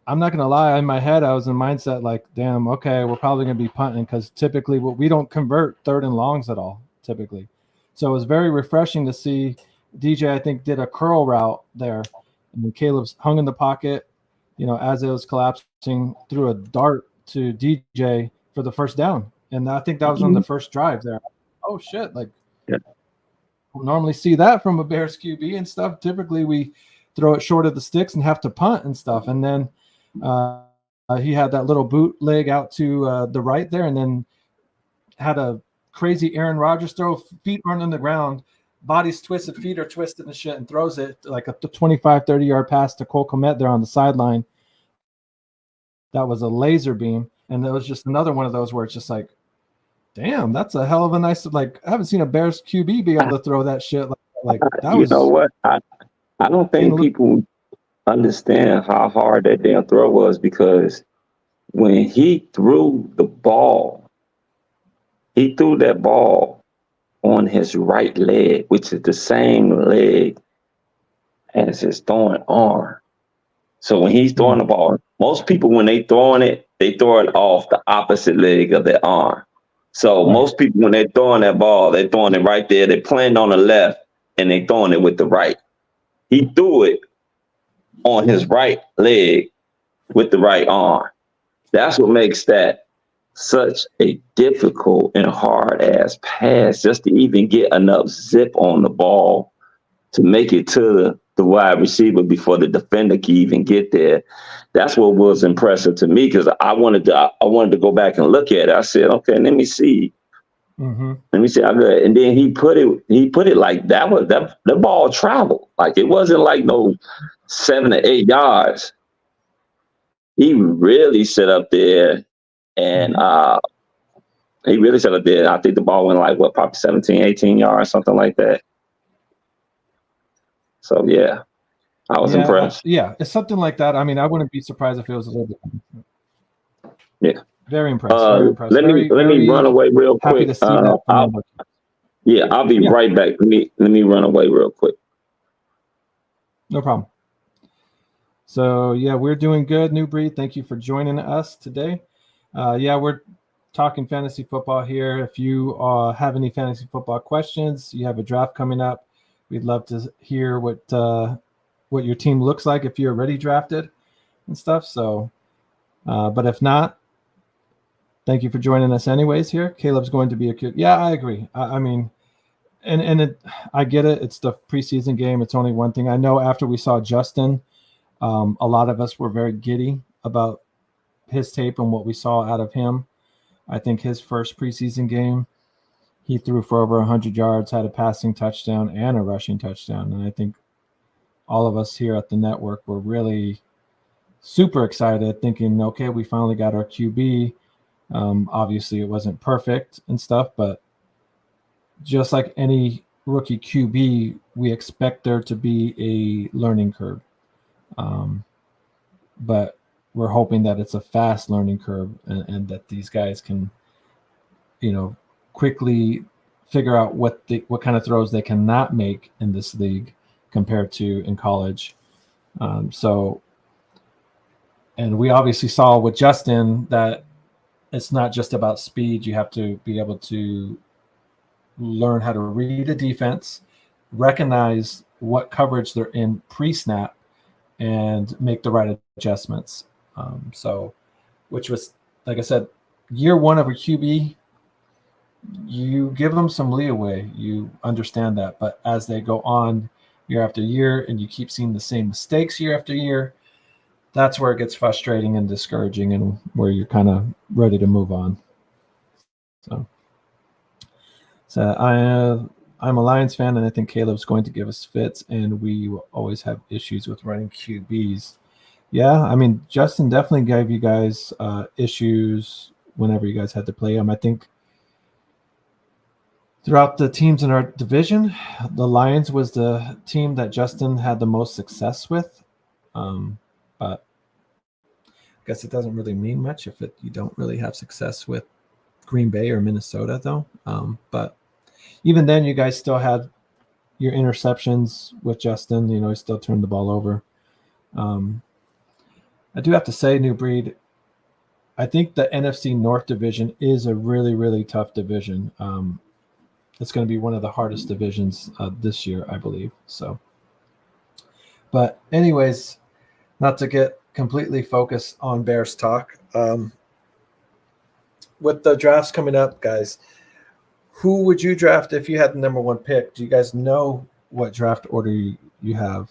I'm not going to lie, in my head, I was in mindset like, damn, okay, we're probably going to be punting because typically we don't convert 3rd and longs at all typically. So it was very refreshing to see DJ, I think, did a curl route there. And then Caleb's hung in the pocket, as it was collapsing, threw a dart to DJ for the first down. And I think that was on the first drive there. Oh, shit. Like, we'll normally see that from a Bears QB and stuff. Typically, we throw it short of the sticks and have to punt and stuff. And then he had that little bootleg out to the right there and then had a crazy Aaron Rodgers throw, feet aren't on the ground, body's twisted, feet are twisted and shit, and throws it like a 25, 30-yard pass to Cole Kmet there on the sideline. That was a laser beam. And it was just another one of those where it's just like, damn, that's a hell of a nice, like, I haven't seen a Bears QB be able to throw that shit. Like that was. You know what? I don't think people understand how hard that damn throw was, because when he threw the ball, he threw that ball on his right leg, which is the same leg as his throwing arm. So when he's throwing the ball, most people, when they throwing it, they throw it off the opposite leg of their arm. So most people, when they're throwing that ball, they're throwing it right there. They're playing on the left and they're throwing it with the right. He threw it on his right leg with the right arm. That's what makes that such a difficult and hard-ass pass, just to even get enough zip on the ball to make it to the wide receiver before the defender can even get there. That's what was impressive to me, because I wanted to go back and look at it. I said, okay, let me see. Let me see how good. And then he put it like that. Was that the ball traveled. Like, it wasn't like no 7 to 8 yards. He really set up there, and I think the ball went like probably 17, 18 yards, something like that. So yeah, I was impressed. Yeah, it's something like that. I mean, I wouldn't be surprised if it was a little bit. Yeah. Very impressed. Very impressed. Let me run away real quick. Happy to see that. I'll be right back. Let me run away real quick. No problem. So, yeah, we're doing good, New Breed. Thank you for joining us today. We're talking fantasy football here. If you have any fantasy football questions, you have a draft coming up, we'd love to hear what your team looks like if you're already drafted and stuff. So, but if not, thank you for joining us anyways here. Caleb's going to be a cute. Yeah, I agree. I mean, I get it. It's the preseason game. It's only one thing. I know after we saw Justin, a lot of us were very giddy about his tape and what we saw out of him. I think his first preseason game, he threw for over 100 yards, had a passing touchdown and a rushing touchdown. And I think all of us here at the network were really super excited, thinking, okay, we finally got our QB. Obviously, it wasn't perfect and stuff, but just like any rookie QB, we expect there to be a learning curve. But we're hoping that it's a fast learning curve and that these guys can, quickly figure out what kind of throws they cannot make in this league compared to in college. And we obviously saw with Justin that it's not just about speed. You have to be able to learn how to read a defense, recognize what coverage they're in pre-snap, and make the right adjustments. Which was, like I said, year one of a QB, you give them some leeway. You understand that. But as they go on year after year and you keep seeing the same mistakes year after year, that's where it gets frustrating and discouraging and where you're kind of ready to move on. So I'm a Lions fan, and I think Caleb's going to give us fits, and we will always have issues with running QBs. Yeah, I mean, Justin definitely gave you guys issues whenever you guys had to play him. I think throughout the teams in our division, the Lions was the team that Justin had the most success with. But I guess it doesn't really mean much if you don't really have success with Green Bay or Minnesota, though. But even then, you guys still had your interceptions with Justin. He still turned the ball over. I do have to say, New Breed, I think the NFC North division is a really, really tough division. It's going to be one of the hardest divisions this year, I believe. So, but anyways, not to get completely focused on Bears talk. With the drafts coming up, guys, who would you draft if you had the number one pick? Do you guys know what draft order you have?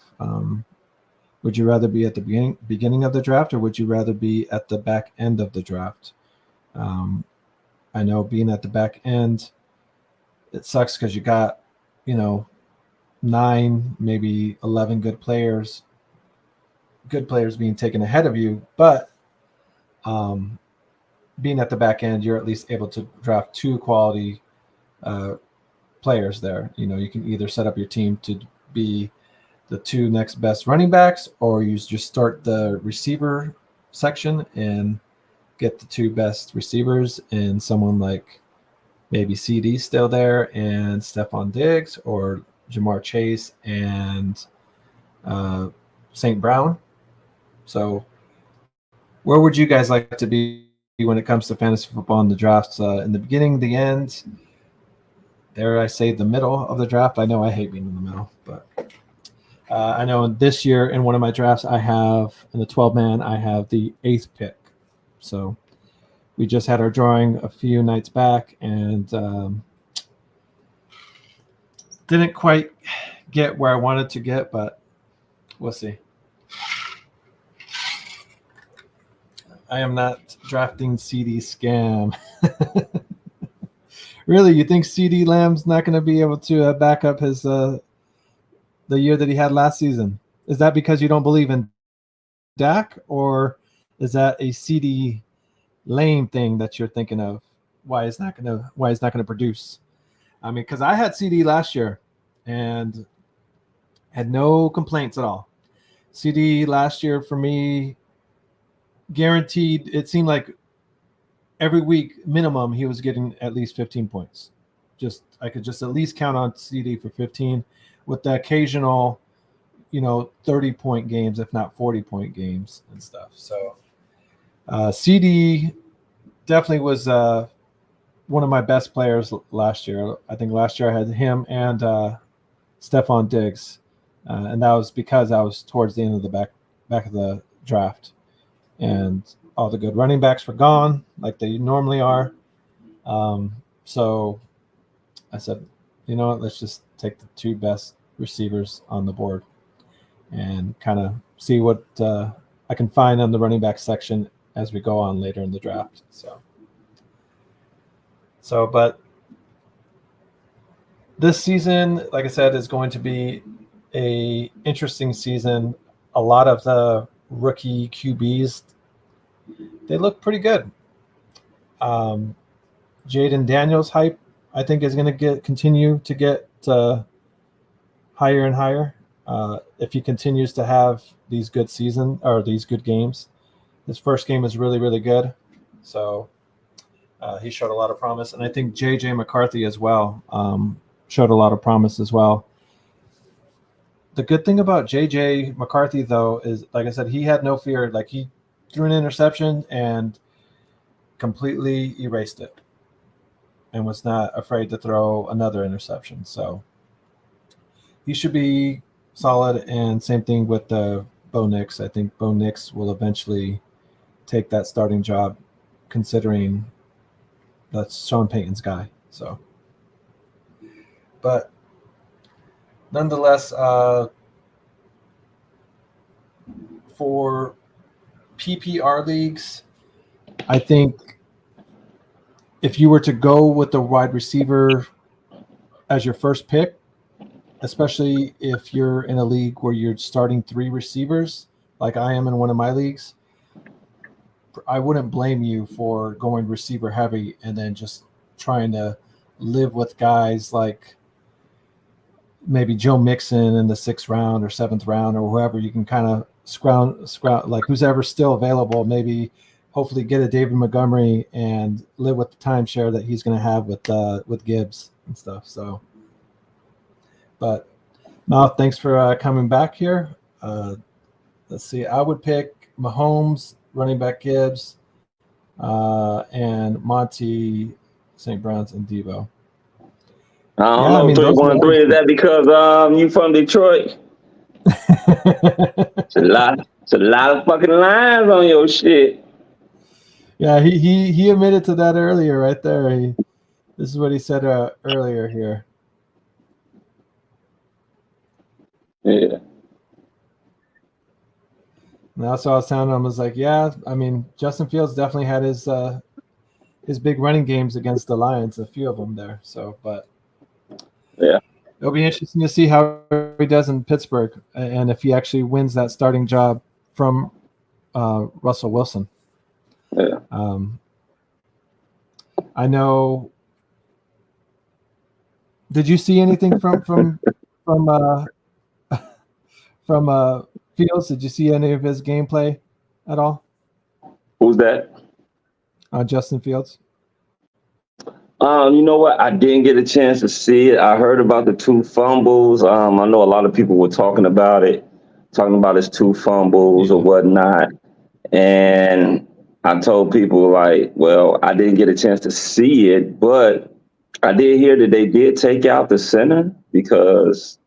Would you rather be at the beginning of the draft, or would you rather be at the back end of the draft? I know being at the back end, it sucks because you got, 9, maybe 11 good players being taken ahead of you. But being at the back end, you're at least able to draft 2 quality players there. You can either set up your team to be the 2 next best running backs, or you just start the receiver section and get the 2 best receivers and someone like maybe CD still there and Stephon Diggs, or Jamar Chase and St. Brown. So where would you guys like to be when it comes to fantasy football in the drafts? In the beginning, the end, dare I say the middle of the draft? I know I hate being in the middle, but I know this year in one of my drafts, I have in the 12-man, I have the 8th pick. So we just had our drawing a few nights back, and didn't quite get where I wanted to get, but we'll see. I am not drafting CD scam. Really, you think CD Lamb's not going to be able to back up his the year that he had last season? Is that because you don't believe in Dak, or is that a CD Lame thing that you're thinking of? Why he's not going to produce? I mean, because I had CD last year and had no complaints at all. CD last year for me, guaranteed. It seemed like every week minimum he was getting at least 15 points. I could just at least count on CD for 15, with the occasional, 30-point games, if not 40-point games and stuff. So CD definitely was one of my best players last year. I think last year I had him and Stephon Diggs, and that was because I was towards the end of the back of the draft, and all the good running backs were gone like they normally are. So I said, you know what, let's just take the 2 best receivers on the board and kind of see what I can find on the running back section as we go on later in the draft. But this season, like I said, is going to be a interesting season. A lot of the rookie QBs, they look pretty good. Jaden Daniels hype, I think, is going to continue to get higher and higher if he continues to have these good these good games. His first game is really, really good, so he showed a lot of promise. And I think JJ McCarthy as well showed a lot of promise as well. The good thing about JJ McCarthy, though, is, like I said, he had no fear. Like, he threw an interception and completely erased it and was not afraid to throw another interception. So he should be solid. And same thing with Bo Nix. I think Bo Nix will eventually take that starting job, considering that's Sean Payton's guy. So, but nonetheless, for PPR leagues, I think if you were to go with the wide receiver as your first pick, especially if you're in a league where you're starting 3 receivers, like I am in one of my leagues, I wouldn't blame you for going receiver heavy and then just trying to live with guys like maybe Joe Mixon in the 6th round or 7th round, or whoever you can kind of scrounge, like who's ever still available, maybe hopefully get a David Montgomery and live with the timeshare that he's going to have with Gibbs and stuff. So, but Mal, thanks for coming back here. Let's see. I would pick Mahomes, running back Gibbs, and Monty, St. Brown's, and Debo. I don't know, 3-1-3. Is that because you from Detroit? It's a lot of fucking lines on your shit. Yeah, he admitted to that earlier, right there. This is what he said earlier here. Yeah. And that's what I was telling him. I was like, yeah, I mean, Justin Fields definitely had his big running games against the Lions, a few of them there. So, but yeah, it'll be interesting to see how he does in Pittsburgh and if he actually wins that starting job from Russell Wilson. Yeah. I know. Did you see anything from Fields? Did you see any of his gameplay at all? Who's that? Justin Fields. You know what? I didn't get a chance to see it. I heard about the 2 fumbles. I know a lot of people were talking about his 2 fumbles or whatnot. And I told people, like, well, I didn't get a chance to see it, but I did hear that they did take out the center, because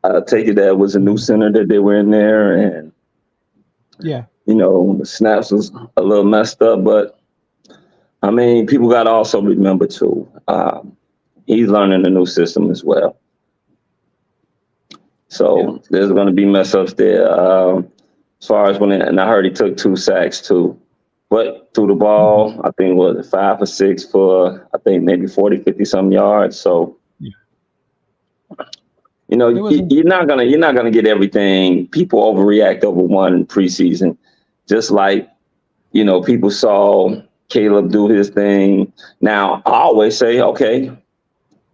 I take it that was a new center that they were in there. And, yeah, the snaps was a little messed up, but I mean, people got to also remember, too, he's learning a new system as well. So there's going to be mess ups there. As far as and I heard he took 2 sacks, too. But threw the ball, I think, 5 or 6 for, I think, maybe 40, 50-some yards. So, you're not gonna get everything. People overreact over one preseason, just like, people saw Caleb do his thing. Now, I always say, okay,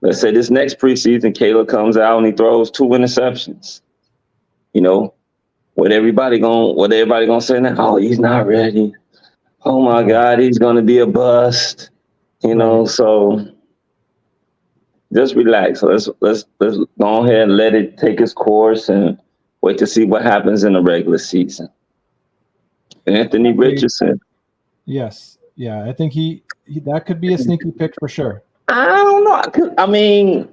let's say this next preseason, Caleb comes out and he throws 2 interceptions. What everybody gonna say now? Oh, he's not ready. Oh my God, he's gonna be a bust. So just relax. Let's go ahead and let it take its course, and Wait to see what happens in the regular season. Anthony Richardson. Yes. Yeah, I think he that could be a sneaky pick for sure. I don't know. I mean,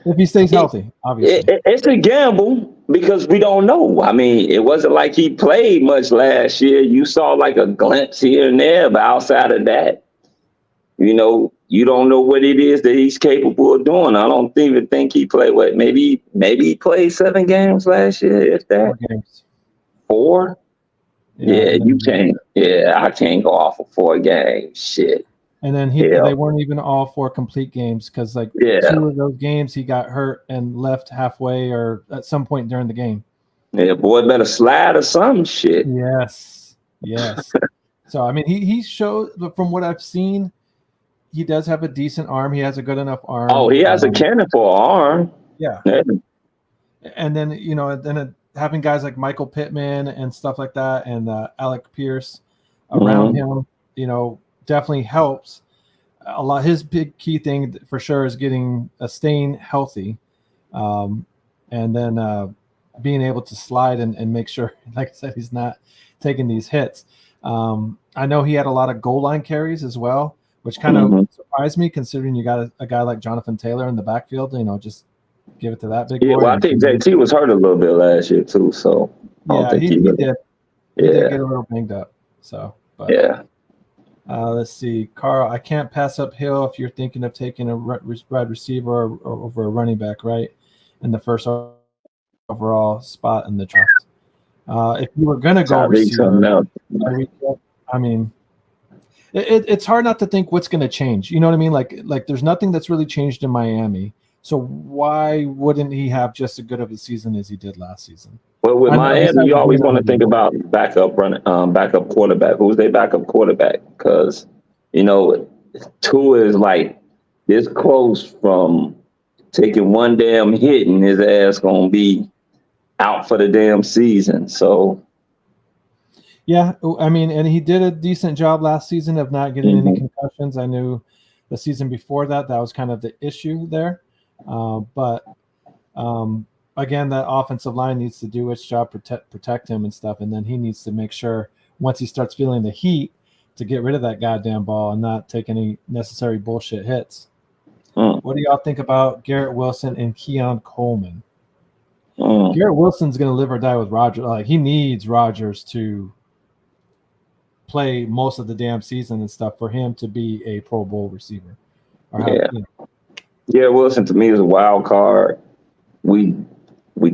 if he stays healthy, obviously. It's a gamble because we don't know. I mean, it wasn't like he played much last year. You saw like a glimpse here and there, but outside of that, you know, you don't know what it is that he's capable of doing. I don't even think he played maybe he played 7 games last year, if that. 4 games. 4? Yeah, you can't. Yeah, I can't go off of 4 games. Shit. And then they weren't even all 4 complete games because 2 of those games he got hurt and left halfway or at some point during the game. Yeah, boy, better slide or some shit. Yes. So I mean, he showed from what I've seen, he does have a decent arm. He has a good enough arm. Oh, he has a cannon for an arm. Yeah. And then having guys like Michael Pittman and stuff like that, and Alec Pierce around him, definitely helps a lot. His big key thing for sure is staying healthy, and then being able to slide and make sure, like I said, he's not taking these hits. I know he had a lot of goal line carries as well, which kind of surprised me considering you got a guy like Jonathan Taylor in the backfield. Just give it to that big boy. Well, I think JT was hurt a little bit last year too, so he did. He did get a little banged up. So, but, let's see, Carl. I can't pass up Hill if you're thinking of taking a wide receiver or over a running back, right, in the first overall spot in the draft. If you were gonna go receiver, I mean, it's hard not to think what's going to change. You know what I mean? Like there's nothing that's really changed in Miami. So why wouldn't he have just as good of a season as he did last season? Well, with Miami, you always want to think about backup quarterback. Who's their backup quarterback? Because, Tua is like this close from taking one damn hit and his ass going to be out for the damn season. So. Yeah, I mean, and he did a decent job last season of not getting any concussions. I knew the season before that was kind of the issue there. But again, that offensive line needs to do its job, protect him and stuff. And then he needs to make sure once he starts feeling the heat to get rid of that goddamn ball and not take any necessary bullshit hits. What do y'all think about Garrett Wilson and Keon Coleman? Garrett Wilson's going to live or die with Rodgers. Like, he needs Rodgers to play most of the damn season and stuff for him to be a Pro Bowl receiver. Yeah, Wilson to me is a wild card. We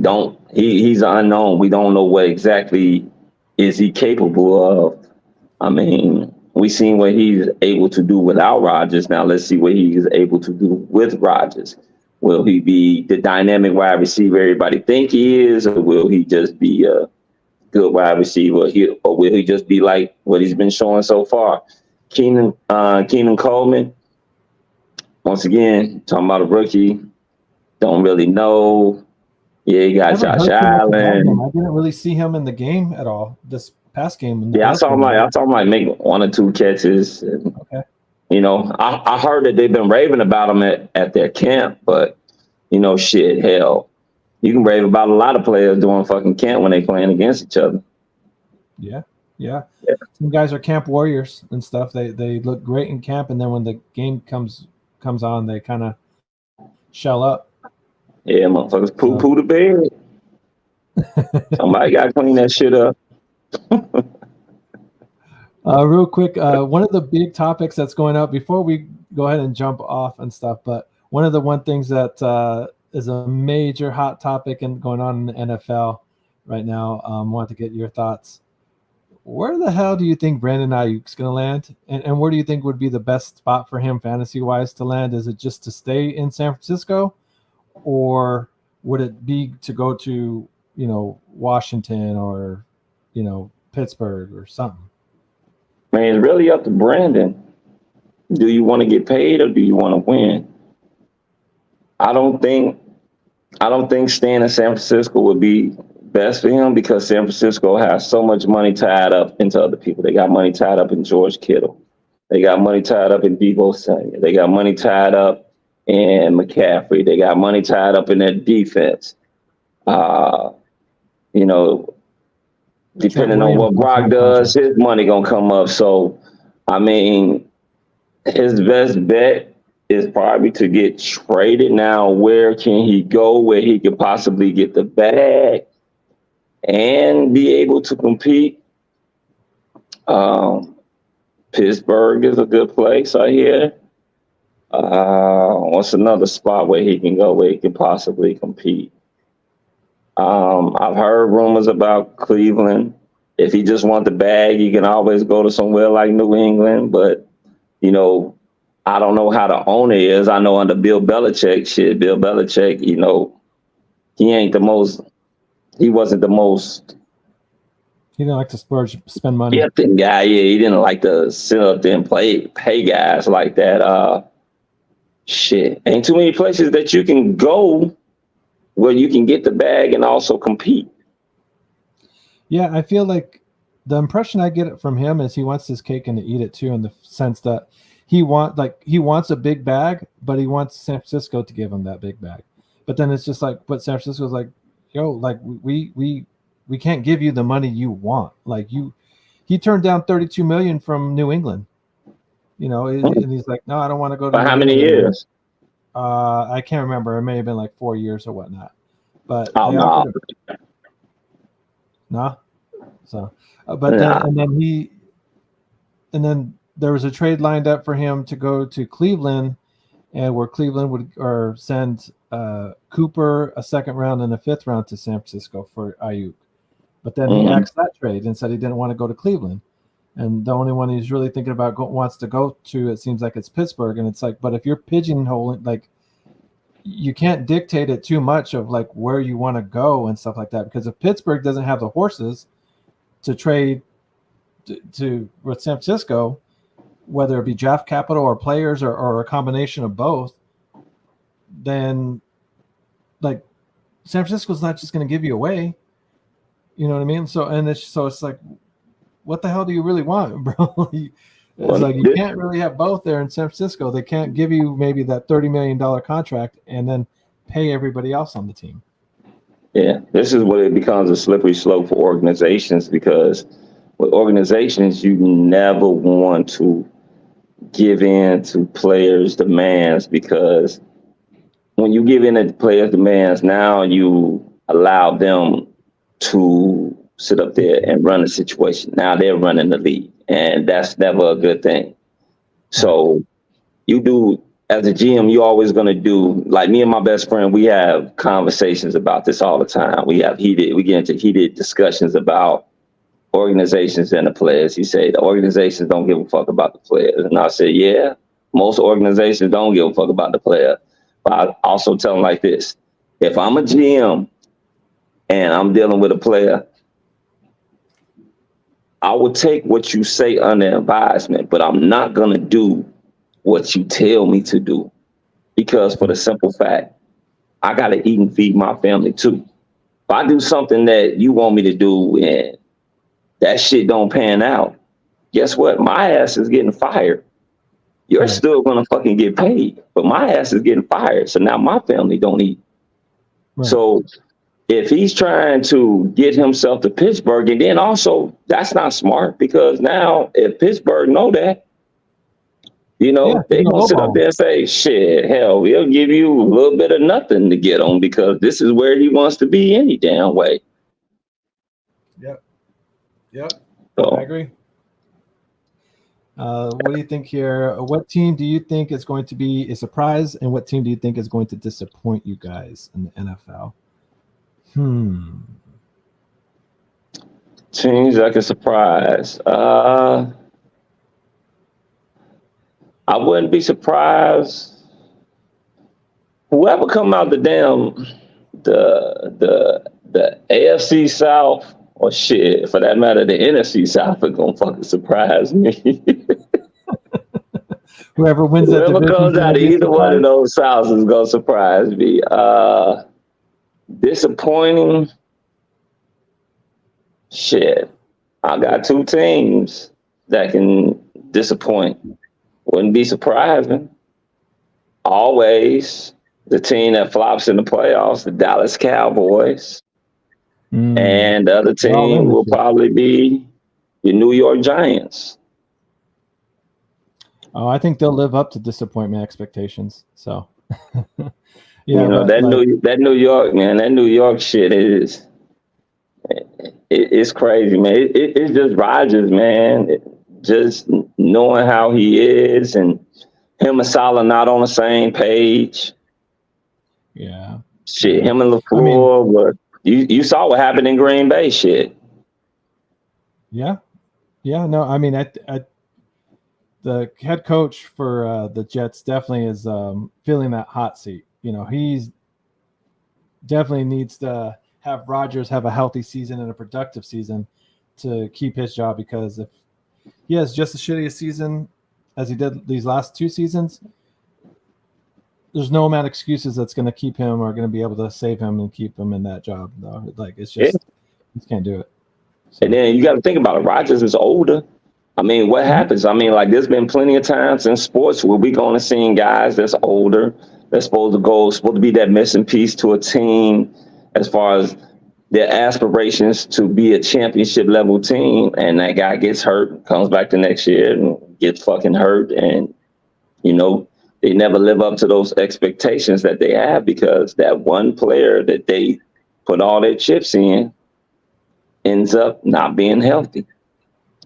don't. He's an unknown. We don't know what exactly is he capable of. I mean, we've seen what he's able to do without Rodgers. Now let's see what he is able to do with Rodgers. Will he be the dynamic wide receiver everybody think he is, or will he just be a good wide receiver? Or will he just be like what he's been showing so far? Keenan Coleman. Once again, talking about a rookie, don't really know. Yeah, you got Josh Allen. I didn't really see him in the game at all this past game. I saw him like make 1 or 2 catches. And, okay. I heard that they've been raving about him at their camp, but shit, hell, you can rave about a lot of players doing fucking camp when they playing against each other. Yeah. Some guys are camp warriors and stuff. They look great in camp, and then when the game comes on, they kind of shell up. Yeah, motherfuckers poo the bed. Somebody got to clean that shit up. Real quick, one of the big topics that's going up before we go ahead and jump off and stuff, but one of the things that is a major hot topic and going on in the NFL right now, want to get your thoughts. Where the hell do you think Brandon Ayuk's going to land? And where do you think would be the best spot for him fantasy-wise to land? Is it just to stay in San Francisco? Or would it be to go to, Washington or, Pittsburgh or something? Man, it's really up to Brandon. Do you want to get paid or do you want to win? I don't think staying in San Francisco would be best for him because San Francisco has so much money tied up into other people. They got money tied up in George Kittle. They got money tied up in Deebo Samuel. They got money tied up in McCaffrey. They got money tied up in their defense. you know, depending on what Brock does, his money gonna come up. So, I mean, his best bet is probably to get traded. Now, where can he go where he could possibly get the bag and be able to compete? Pittsburgh is a good place, I hear. What's another spot where he can go where he can possibly compete? I've heard rumors about Cleveland. If he just wants the bag, he can always go to somewhere like New England. But, you know, I don't know how the owner is. I know under Bill Belichick, Bill Belichick, you know, he wasn't the most. He didn't like to spend money. Yeah, guy. Yeah, he didn't like to sit up there and pay guys like that. Ain't too many places that you can go where you can get the bag and also compete. Yeah, I feel like the impression I get from him is he wants his cake and to eat it too, in the sense that he wants a big bag, but he wants San Francisco to give him that big bag. But then it's just like, but San Francisco's like, yo, like we can't give you the money you want. Like he turned down $32 million from New England, you know, and he's like, no, I don't want to go to. For how many years? I can't remember. It may have been like 4 years or whatnot. But no. So, but then then there was a trade lined up for him to go to Cleveland, and where Cleveland would send Cooper, a second round and a fifth round to San Francisco for Ayuk. But then he axed that trade and said he didn't want to go to Cleveland. And the only one he's really thinking about wants to go to, it seems like it's Pittsburgh. And it's like, but if you're pigeonholing, like, you can't dictate it too much of like where you want to go and stuff like that. Because if Pittsburgh doesn't have the horses to trade to with San Francisco, whether it be draft capital or players or a combination of both, then like San Francisco's not just going to give you away. You know what I mean? So it's like, what the hell do you really want, bro? You can't really have both there in San Francisco. They can't give you maybe that $30 million contract and then pay everybody else on the team. Yeah, this is where it becomes a slippery slope for organizations, because with organizations, you never want to give in to players' demands, because when you give in to players' demands, now you allow them to sit up there and run the situation. Now they're running the league, and that's never a good thing. So you do, as a GM, you're always going to do, like me and my best friend, we have conversations about this all the time. We get into heated discussions about organizations and the players. He said, the organizations don't give a fuck about the players. And I said, yeah, most organizations don't give a fuck about the player. But I also tell them like this: if I'm a GM and I'm dealing with a player, I will take what you say under advisement, but I'm not going to do what you tell me to do, because for the simple fact, I got to eat and feed my family too. If I do something that you want me to do and that shit don't pan out, guess what? My ass is getting fired. You're still going to fucking get paid, but my ass is getting fired. So now my family don't eat. Right. So if he's trying to get himself to Pittsburgh, and then also that's not smart, because now if Pittsburgh know that, you know, they're going to sit up there and say, shit, hell, we'll give you a little bit of nothing to get on, because this is where he wants to be any damn way. Yep. So, I agree. What do you think here? What team do you think is going to be a surprise, and what team do you think is going to disappoint you guys in the NFL? Teams that can surprise. I wouldn't be surprised. Whoever come out the AFC South, or shit, for that matter, the NFC South, are gonna fucking surprise me. Whoever wins that division, comes out of either one of those Souths is gonna surprise me. Disappointing. Shit. I got two teams that can disappoint. Wouldn't be surprising. Always the team that flops in the playoffs, the Dallas Cowboys. And the other team will probably be your New York Giants. Oh, I think they'll live up to disappointment expectations. So, you know, that New York, man, that New York shit is it's crazy, man. It's just Rodgers, man. Just knowing how he is, and him and Salah not on the same page. Yeah. Shit, him and LaFleur, but you saw what happened in Green Bay, shit. Yeah. Yeah, no, I mean, the head coach for the Jets definitely is feeling that hot seat. You know, he's definitely needs to have Rodgers have a healthy season and a productive season to keep his job, because if he has just as shitty a season as he did these last 2 seasons, there's no amount of excuses that's going to keep him or going to be able to save him and keep him in that job, though. Like, it's just he can't do it. So. And then you got to think about it. Rodgers is older. I mean, what happens? I mean, like, there's been plenty of times in sports where we're going to see guys that's older, that's supposed to be that missing piece to a team as far as their aspirations to be a championship level team, and that guy gets hurt, comes back the next year and gets fucking hurt, and you know, they never live up to those expectations that they have because that one player that they put all their chips in ends up not being healthy.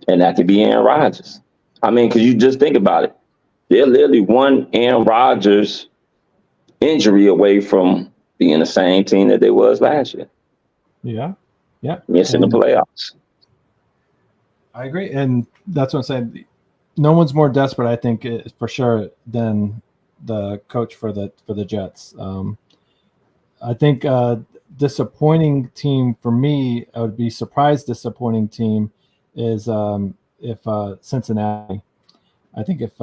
And that could be Aaron Rodgers. I mean, because you just think about it. They're literally one Aaron Rodgers injury away from being the same team that they was last year. Yeah. Yeah. Missing the playoffs. I agree. And that's what I'm saying. No one's more desperate, I think, for sure, than the coach for the Jets. I think disappointing team for me, I would be surprised disappointing team is if Cincinnati. I think if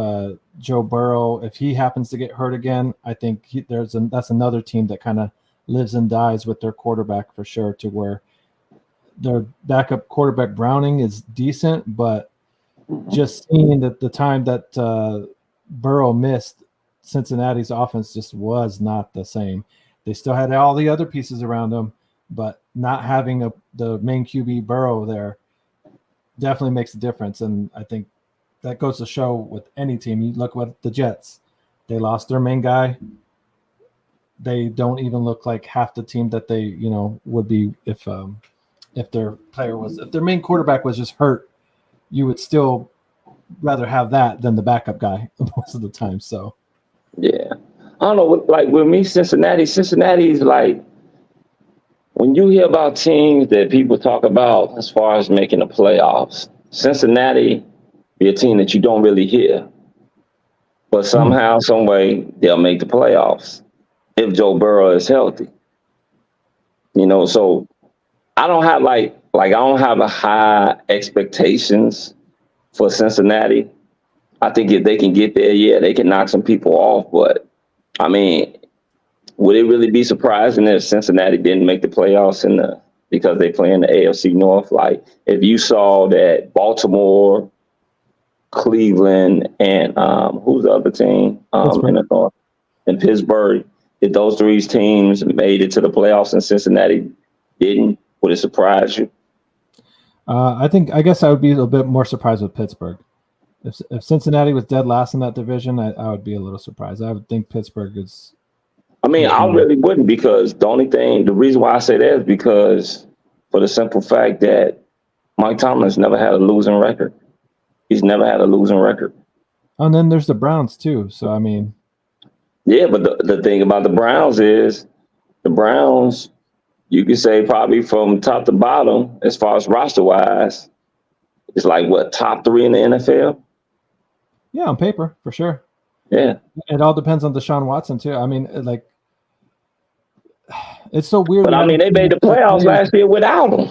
Joe Burrow, if he happens to get hurt again, I think that's another team that kind of lives and dies with their quarterback for sure, to where their backup quarterback Browning is decent, but just seeing that the time that Burrow missed, Cincinnati's offense just was not the same. They still had all the other pieces around them, but not having the main QB Burrow there definitely makes a difference. And I think that goes to show with any team. You look at the Jets. They lost their main guy. They don't even look like half the team that they, would be if their main quarterback was just hurt. You would still rather have that than the backup guy most of the time. So, yeah, I don't know. Like with me, Cincinnati's like, when you hear about teams that people talk about as far as making the playoffs, Cincinnati be a team that you don't really hear, but somehow, some way, they'll make the playoffs if Joe Burrow is healthy. So I don't have I don't have a high expectations for Cincinnati. I think if they can get there, yeah, they can knock some people off. But I mean, would it really be surprising if Cincinnati didn't make the playoffs because they play in the AFC North? Like if you saw that Baltimore, Cleveland, and who's the other team in the North? And Pittsburgh, if those 3 teams made it to the playoffs and Cincinnati didn't, would it surprise you? I guess I would be a little bit more surprised with Pittsburgh. If Cincinnati was dead last in that division, I would be a little surprised. I would think Pittsburgh is. I mean, I really wouldn't, because the reason why I say that is because for the simple fact that Mike Tomlin's never had a losing record. He's never had a losing record. And then there's the Browns too. So, I mean. Yeah, but the thing about the Browns is the Browns, you could say probably from top to bottom, as far as roster-wise, it's like, what, top 3 in the NFL? Yeah, on paper, for sure. Yeah. It all depends on Deshaun Watson, too. I mean, it's so weird. But, I mean, they made the playoffs last year without him.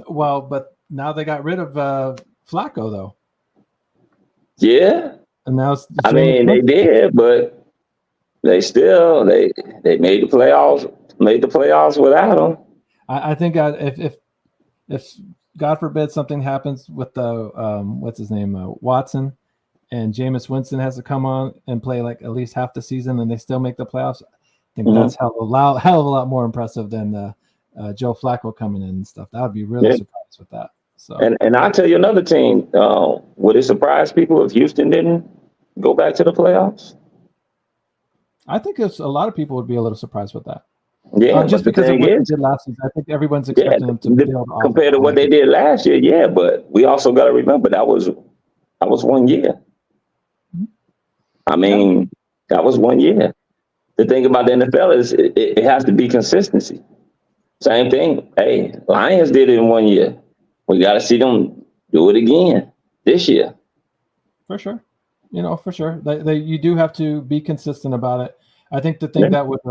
Well, but now they got rid of Flacco, though. Yeah. And now they did, but they still they made the playoffs without him. I think if God forbid something happens with the what's his name, Watson, and Jameis Winston has to come on and play like at least half the season and they still make the playoffs, I think that's hell of a lot more impressive than Joe Flacco coming in and stuff. That would be really surprised with that. So and I'll tell you another team. Would it surprise people if Houston didn't go back to the playoffs? I think a lot of people would be a little surprised with that. Yeah, just because of what they did last season. I think everyone's expecting them to build off compared to what they did last year. Yeah, but we also got to remember that was 1 year. I mean, that was 1 year. The thing about the NFL is it has to be consistency. Same thing. Hey, Lions did it in 1 year. We got to see them do it again this year. For sure. For sure. You do have to be consistent about it. I think the thing that would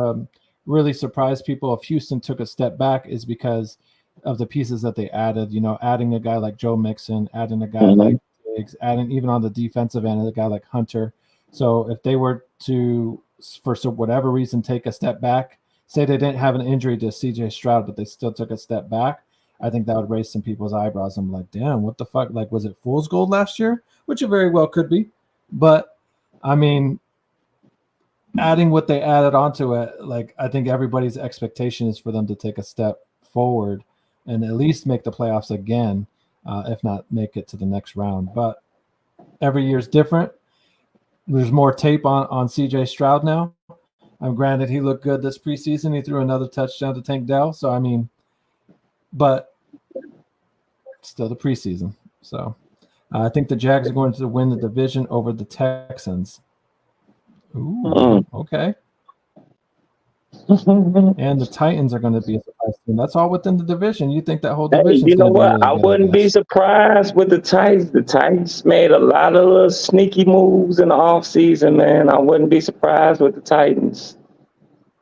really surprise people if Houston took a step back is because of the pieces that they added. Adding a guy like Joe Mixon, adding a guy like Diggs, adding even on the defensive end a guy like Hunter. So if they were to, for whatever reason, take a step back, say they didn't have an injury to CJ Stroud, but they still took a step back, I think that would raise some people's eyebrows. I'm like, damn, what the fuck? Like, was it fool's gold last year? Which it very well could be. But, I mean, adding what they added onto it, like, I think everybody's expectation is for them to take a step forward and at least make the playoffs again, if not make it to the next round. But every year's different. There's more tape on CJ Stroud now. Granted, he looked good this preseason. He threw another touchdown to Tank Dell. So, I mean, but still the preseason. So I think the Jags are going to win the division over the Texans. Ooh, okay. And the Titans are going to be a surprise team. That's all within the division. You think that whole division? You know what? I wouldn't be surprised with the Titans. The Titans made a lot of little sneaky moves in the offseason, man. I wouldn't be surprised with the Titans.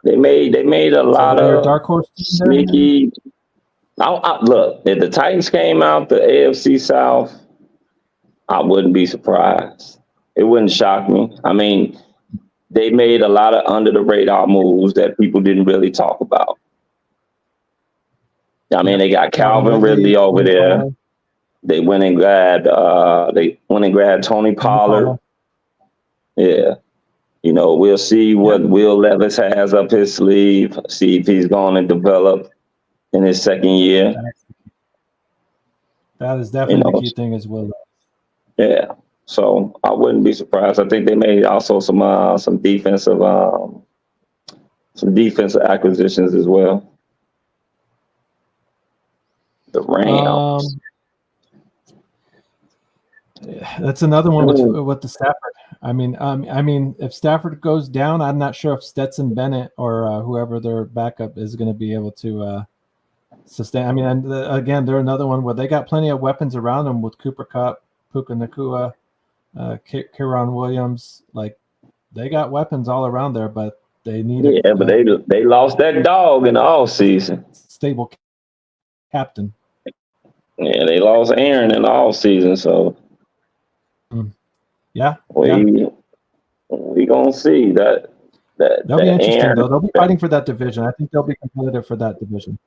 They made a lot of dark horse sneaky. Look, if the Titans came out the AFC South, I wouldn't be surprised. It wouldn't shock me. I mean, they made a lot of under-the-radar moves that people didn't really talk about. I mean, they got Calvin Ridley over there. They went and grabbed Tony Pollard. Yeah. We'll see what Will Levis has up his sleeve, see if he's going to develop in his second year. That is definitely the key thing as well. Yeah. So I wouldn't be surprised. I think they made also some defensive acquisitions as well. The Rams. That's another one with the Stafford. I mean, if Stafford goes down, I'm not sure if Stetson Bennett or whoever their backup is going to be able to sustain. I mean, and again, they're another one where they got plenty of weapons around them with Cooper Kupp, Puka Nacua, Kieran Williams. Like, they got weapons all around there, but they need but they lost that dog in the offseason. Stable captain. Yeah, they lost Aaron in the offseason, so we gonna see that. That'll be interesting, Aaron, though. They'll be fighting for that division. I think they'll be competitive for that division.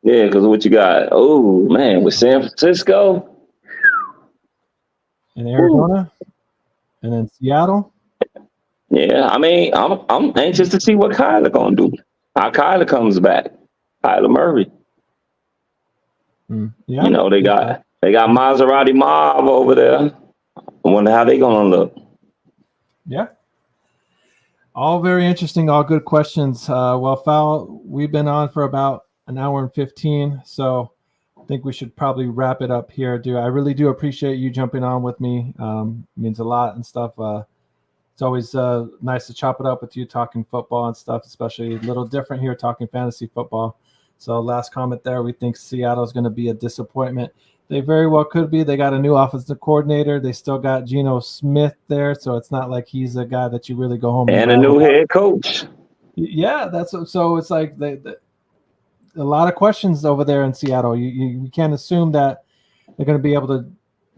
Yeah, because what you got? Oh man, with San Francisco. In Arizona, and then Seattle. Yeah, I mean, I'm anxious to see what Kyler gonna do. How Kyler comes back, Kyler Murray. Yeah, they got Maserati Mob over there. I wonder how they gonna look. Yeah, all very interesting, all good questions. Well, Fowl, we've been on for about an hour and 15, so I think we should probably wrap it up here. I really do appreciate you jumping on with me. Means a lot and stuff. It's always nice to chop it up with you, talking football and stuff, especially a little different here, talking fantasy football. So last comment there, we think Seattle is going to be a disappointment. They very well could be. They got a new offensive coordinator. They still got Geno Smith there, so it's not like he's a guy that you really go home and a new head coach. Yeah, so it's like a lot of questions over there in Seattle. You can't assume that they're going to be able to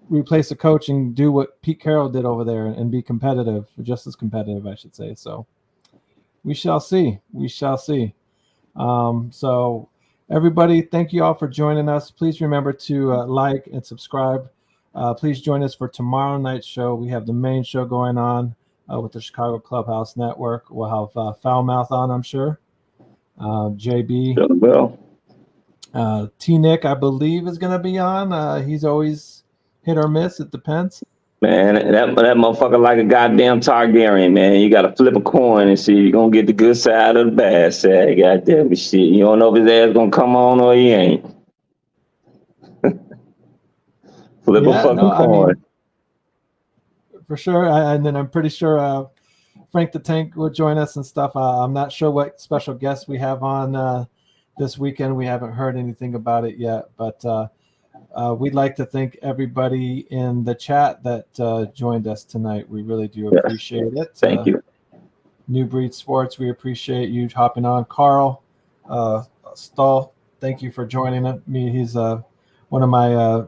replace a coach and do what Pete Carroll did over there and be competitive, just as competitive, I should say. So we shall see. So everybody, thank you all for joining us. Please remember to like and subscribe. Please join us for tomorrow night's show. We have the main show going on with the Chicago Clubhouse Network. We'll have Foul Mouth on, I'm sure. JB. T-Nick, I believe, is going to be on. He's always hit or miss. It depends. Man, that motherfucker like a goddamn Targaryen, man. You got to flip a coin and see if you're going to get the good side or the bad side. Goddamn it, shit. You don't know if his ass going to come on or he ain't. Flip a fucking coin. I mean, for sure. And then I'm pretty sure Frank the Tank will join us and stuff. I'm not sure what special guests we have on this weekend. We haven't heard anything about it yet, but we'd like to thank everybody in the chat that joined us tonight. We really do appreciate it. Thank you. New Breed Sports, we appreciate you hopping on. Carl Stahl, thank you for joining me. He's one of my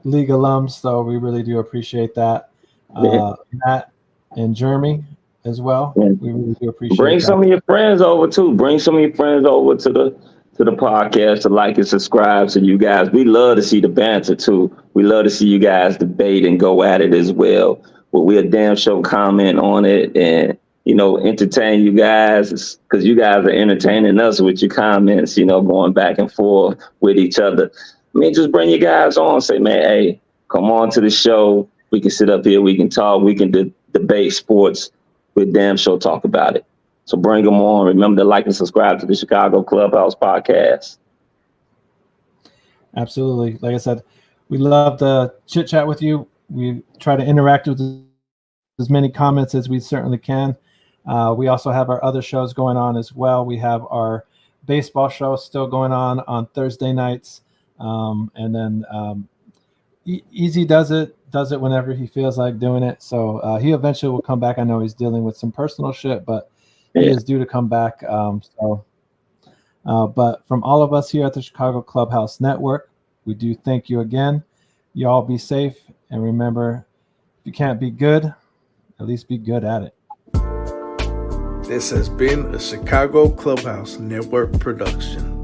league alums, so we really do appreciate that. Matt and Jeremy as well. We really do appreciate Bring that. some of your friends over too. Bring some of your friends over to the podcast to like and subscribe. So you guys, we love to see the banter too. We love to see you guys debate and go at it as well. Well, we'll damn sure comment on it and entertain you guys, because you guys are entertaining us with your comments. Going back and forth with each other. I mean, just bring you guys on. Say, man, hey, come on to the show. We can sit up here. We can talk. We can debate sports. We'll damn sure talk about it. So bring them on. Remember to like and subscribe to the Chicago Clubhouse podcast. Absolutely. Like I said, we love to chit chat with you. We try to interact with as many comments as we certainly can. We also have our other shows going on as well. We have our baseball show still going on Thursday nights. And then Easy does it whenever he feels like doing it. So he eventually will come back. I know he's dealing with some personal shit, but he is due to come back. But from all of us here at the Chicago Clubhouse Network, we do thank you again. You all be safe. And remember, if you can't be good, at least be good at it. This has been a Chicago Clubhouse Network production.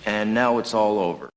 And now it's all over.